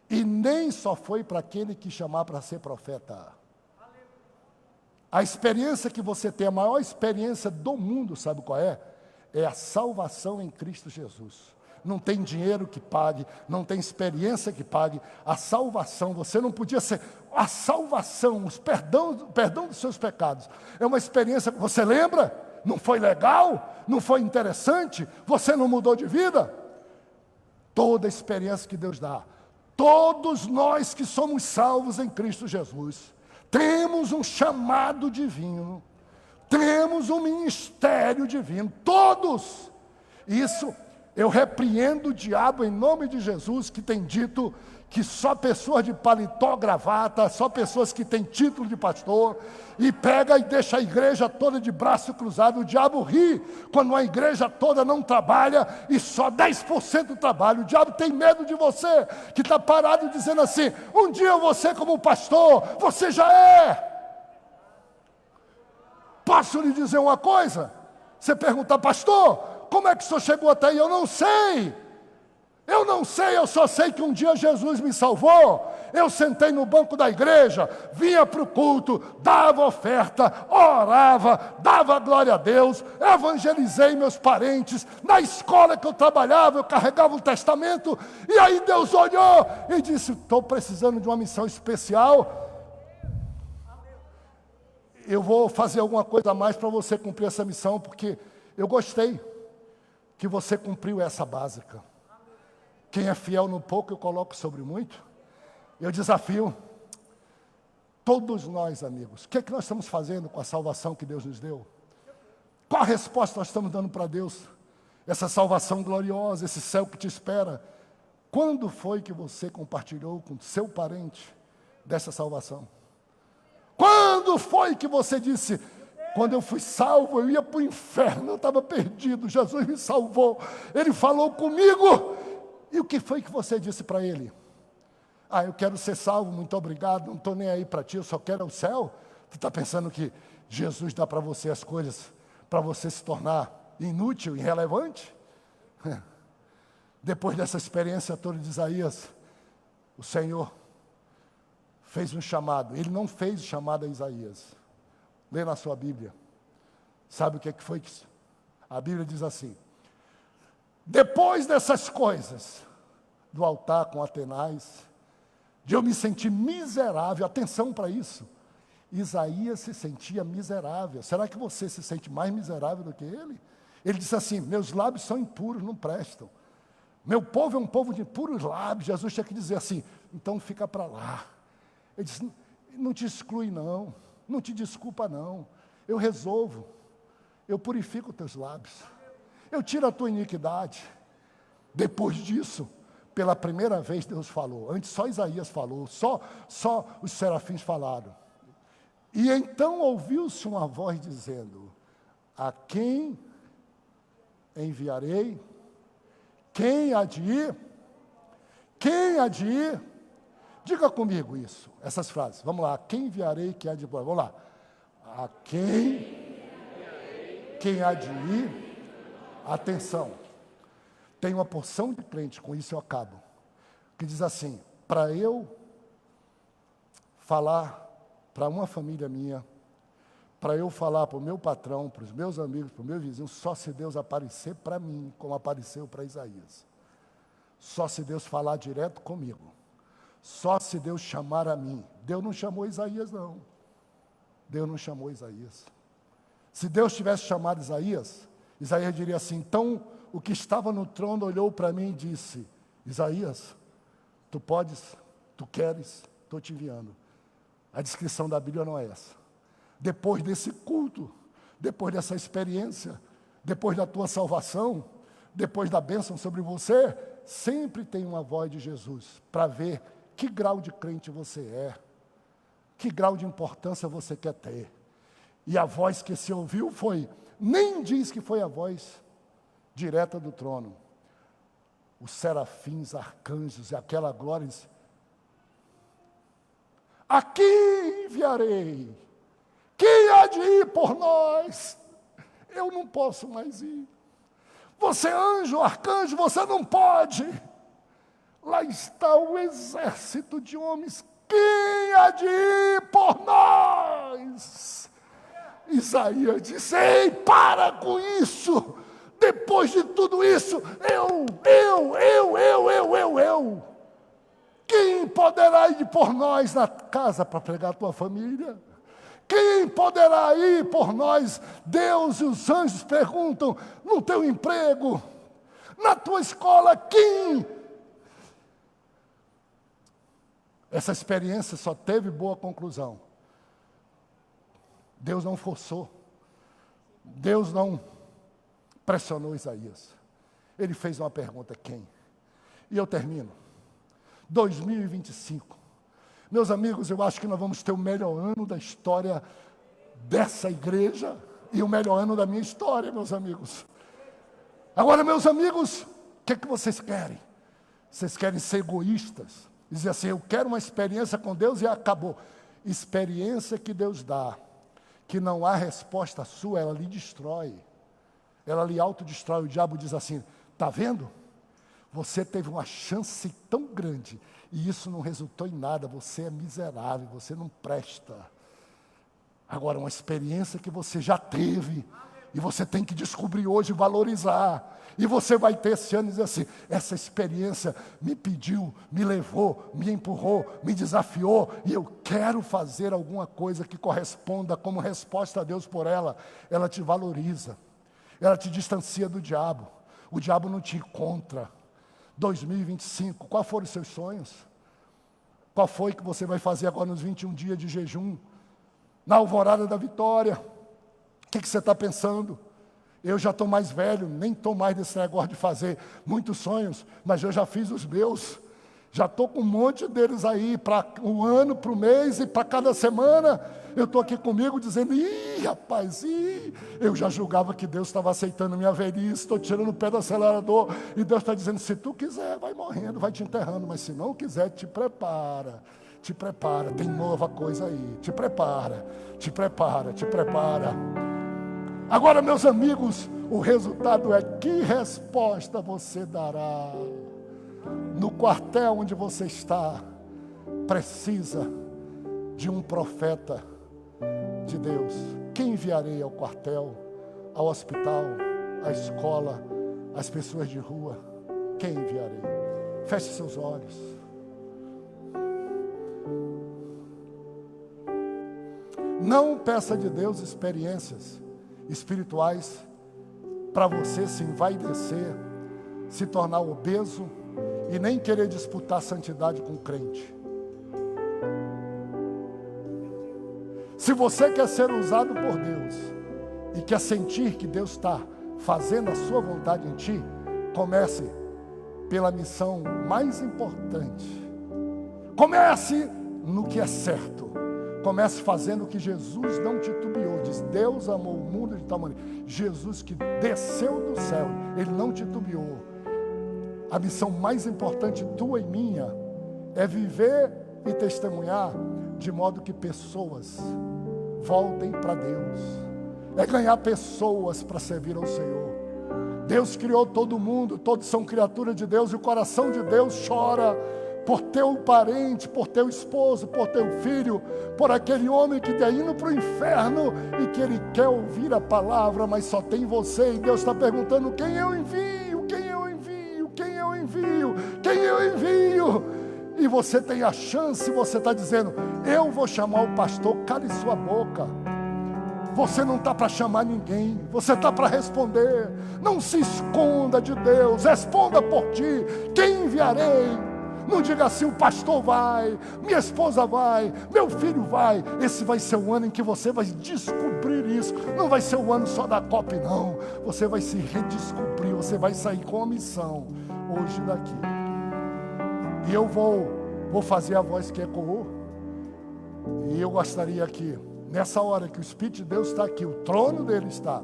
E nem só foi para aquele que chamar para ser profeta. A experiência que você tem, a maior experiência do mundo, sabe qual é? É a salvação em Cristo Jesus. Não tem dinheiro que pague, não tem experiência que pague. A salvação, você não podia ser... A salvação, perdão dos seus pecados, é uma experiência que você lembra? Não foi legal? Não foi interessante? Você não mudou de vida? Toda a experiência que Deus dá. Todos nós que somos salvos em Cristo Jesus, temos um chamado divino, temos um ministério divino, todos. Isso, eu repreendo o diabo em nome de Jesus, que tem dito que só pessoas de paletó, gravata, só pessoas que têm título de pastor, e pega e deixa a igreja toda de braço cruzado. O diabo ri quando a igreja toda não trabalha e só 10% trabalha. O diabo tem medo de você, que está parado dizendo assim, um dia eu vou ser como pastor, você já é. Posso lhe dizer uma coisa? Você pergunta, pastor, como é que o senhor chegou até aí? Eu não sei, eu só sei que um dia Jesus me salvou. Eu sentei no banco da igreja, vinha para o culto, dava oferta, orava, dava glória a Deus, evangelizei meus parentes, na escola que eu trabalhava, eu carregava o testamento, e aí Deus olhou e disse, estou precisando de uma missão especial, eu vou fazer alguma coisa a mais para você cumprir essa missão, porque eu gostei que você cumpriu essa básica. Quem é fiel no pouco, eu coloco sobre muito. Eu desafio todos nós, amigos. O que é que nós estamos fazendo com a salvação que Deus nos deu? Qual a resposta nós estamos dando para Deus? Essa salvação gloriosa, esse céu que te espera. Quando foi que você compartilhou com seu parente dessa salvação? Quando foi que você disse, quando eu fui salvo, eu ia para o inferno, eu estava perdido, Jesus me salvou, Ele falou comigo. E o que foi que você disse para Ele? Ah, eu quero ser salvo, muito obrigado, não estou nem aí para ti, eu só quero o céu. Tu está pensando que Jesus dá para você as coisas, para você se tornar inútil, irrelevante? Depois dessa experiência toda de Isaías, o Senhor fez um chamado. Ele não fez o chamado a Isaías. Lê na sua Bíblia. Sabe o que foi que... A Bíblia diz assim, depois dessas coisas, do altar com Atenais, de eu me sentir miserável, atenção para isso, Isaías se sentia miserável. Será que você se sente mais miserável do que ele? Ele disse assim, meus lábios são impuros, não prestam. Meu povo é um povo de impuros lábios. Jesus tinha que dizer assim, então fica para lá. Ele disse, não te exclui não, não te desculpa não, eu resolvo, eu purifico os teus lábios. Eu tiro a tua iniquidade. Depois disso, pela primeira vez Deus falou. Antes só Isaías falou, só os serafins falaram. E então ouviu-se uma voz dizendo: a quem enviarei? Quem há de ir? Quem há de ir? Diga comigo isso, essas frases. Vamos lá. A quem enviarei, quem há de ir? Vamos lá. A quem há de ir? Atenção. Tem uma porção de crente, com isso eu acabo, que diz assim: para eu falar para uma família minha, para eu falar para o meu patrão, para os meus amigos, para o meu vizinho, só se Deus aparecer para mim, como apareceu para Isaías. Só se Deus falar direto comigo. Só se Deus chamar a mim. Deus não chamou Isaías, não. Deus não chamou Isaías. Se Deus tivesse chamado Isaías, Isaías diria assim: então o que estava no trono olhou para mim e disse: Isaías, tu podes, tu queres, estou te enviando. A descrição da Bíblia não é essa. Depois desse culto, depois dessa experiência, depois da tua salvação, depois da bênção sobre você, sempre tem uma voz de Jesus para ver que grau de crente você é, que grau de importância você quer ter. E a voz que se ouviu foi, nem diz que foi a voz direta do trono. Os serafins, arcanjos e aquela glória, aqui enviarei. Quem há de ir por nós? Eu não posso mais ir. Você anjo, arcanjo, você não pode. Lá está o exército de homens. Quem há de ir por nós? Isaías disse: ei, para com isso. Depois de tudo isso, eu. Quem poderá ir por nós na casa para pregar a tua família? Quem poderá ir por nós? Deus e os anjos perguntam: no teu emprego, na tua escola, quem? Essa experiência só teve boa conclusão. Deus não forçou. Deus não pressionou Isaías. Ele fez uma pergunta: quem? E eu termino. 2025. Meus amigos, eu acho que nós vamos ter o melhor ano da história dessa igreja e o melhor ano da minha história, meus amigos. Agora, meus amigos, o que é que vocês querem? Vocês querem ser egoístas? Dizer assim: eu quero uma experiência com Deus e acabou. Experiência que Deus dá, que não há resposta sua, ela lhe destrói. Ela lhe autodestrói. O diabo diz assim: está vendo? Você teve uma chance tão grande e isso não resultou em nada. Você é miserável, você não presta. Agora, uma experiência que você já teve e você tem que descobrir hoje e valorizar. E você vai ter esse ano e dizer assim: essa experiência me pediu, me levou, me empurrou, me desafiou, e eu quero fazer alguma coisa que corresponda como resposta a Deus por ela. Ela te valoriza, ela te distancia do diabo. O diabo não te encontra. 2025, quais foram os seus sonhos? Qual foi que você vai fazer agora nos 21 dias de jejum? Na alvorada da vitória? O que você está pensando? Eu já estou mais velho, nem estou mais nesse negócio de fazer muitos sonhos, mas eu já fiz os meus. Já estou com um monte deles aí, para um ano, para o mês e para cada semana. Eu estou aqui comigo dizendo: ih, rapaz, eu já julgava que Deus estava aceitando minha velhice, estou tirando o pé do acelerador, e Deus está dizendo: se tu quiser, vai morrendo, vai te enterrando, mas se não quiser, te prepara, tem nova coisa aí, te prepara. Agora, meus amigos, o resultado é: que resposta você dará? No quartel onde você está, precisa de um profeta de Deus. Quem enviarei ao quartel, ao hospital, à escola, às pessoas de rua? Quem enviarei? Feche seus olhos. Não peça de Deus experiências espirituais para você se envaidecer, se tornar obeso e nem querer disputar santidade com o crente. Se você quer ser usado por Deus e quer sentir que Deus está fazendo a sua vontade em ti, comece pela missão mais importante. Comece no que é certo. Comece fazendo o que Jesus não titubeou. Diz: Deus amou o mundo de tal maneira. Jesus que desceu do céu, Ele não titubeou. A missão mais importante tua e minha é viver e testemunhar de modo que pessoas voltem para Deus. É ganhar pessoas para servir ao Senhor. Deus criou todo mundo, todos são criatura de Deus, e o coração de Deus chora por teu parente, por teu esposo, por teu filho, por aquele homem que está indo para o inferno e que ele quer ouvir a palavra, mas só tem você. E Deus está perguntando: quem eu envio? Quem eu envio? Quem eu envio? Quem eu envio? E você tem a chance, você está dizendo: eu vou chamar o pastor. Cale sua boca. Você não está para chamar ninguém, você está para responder. Não se esconda de Deus, responda por ti: quem enviarei? Não diga assim: o pastor vai, minha esposa vai, meu filho vai. Esse vai ser o ano em que você vai descobrir isso. Não vai ser o ano só da COP, não. Você vai se redescobrir, você vai sair com a missão hoje daqui. E eu vou fazer a voz que ecoou. E eu gostaria que, nessa hora que o Espírito de Deus está aqui, o trono dele está,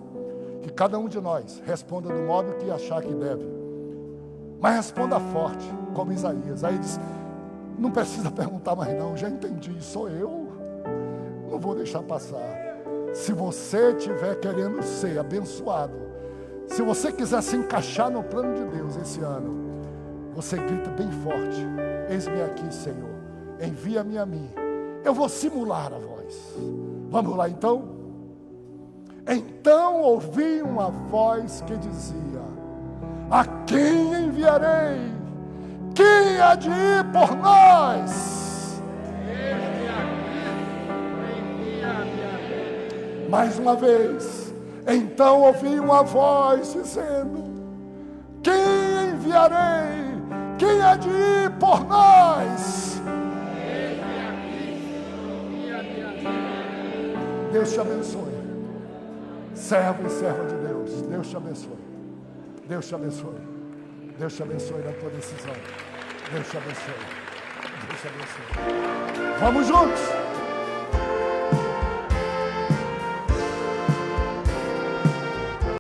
que cada um de nós responda do modo que achar que deve. Mas responda forte, como Isaías. Aí diz: não precisa perguntar mais não, já entendi, sou eu. Não vou deixar passar. Se você estiver querendo ser abençoado, se você quiser se encaixar no plano de Deus esse ano, você grita bem forte: eis-me aqui, Senhor, envia-me a mim. Eu vou simular a voz. Vamos lá então? Então ouvi uma voz que dizia: a quem enviarei? Quem há de ir por nós? Mais uma vez. Então ouvi uma voz dizendo: quem enviarei? Quem há de ir por nós? Deus te abençoe. Servo e serva de Deus, Deus te abençoe. Deus te abençoe. Deus te abençoe na tua decisão. Deus te abençoe. Deus te abençoe. Vamos juntos.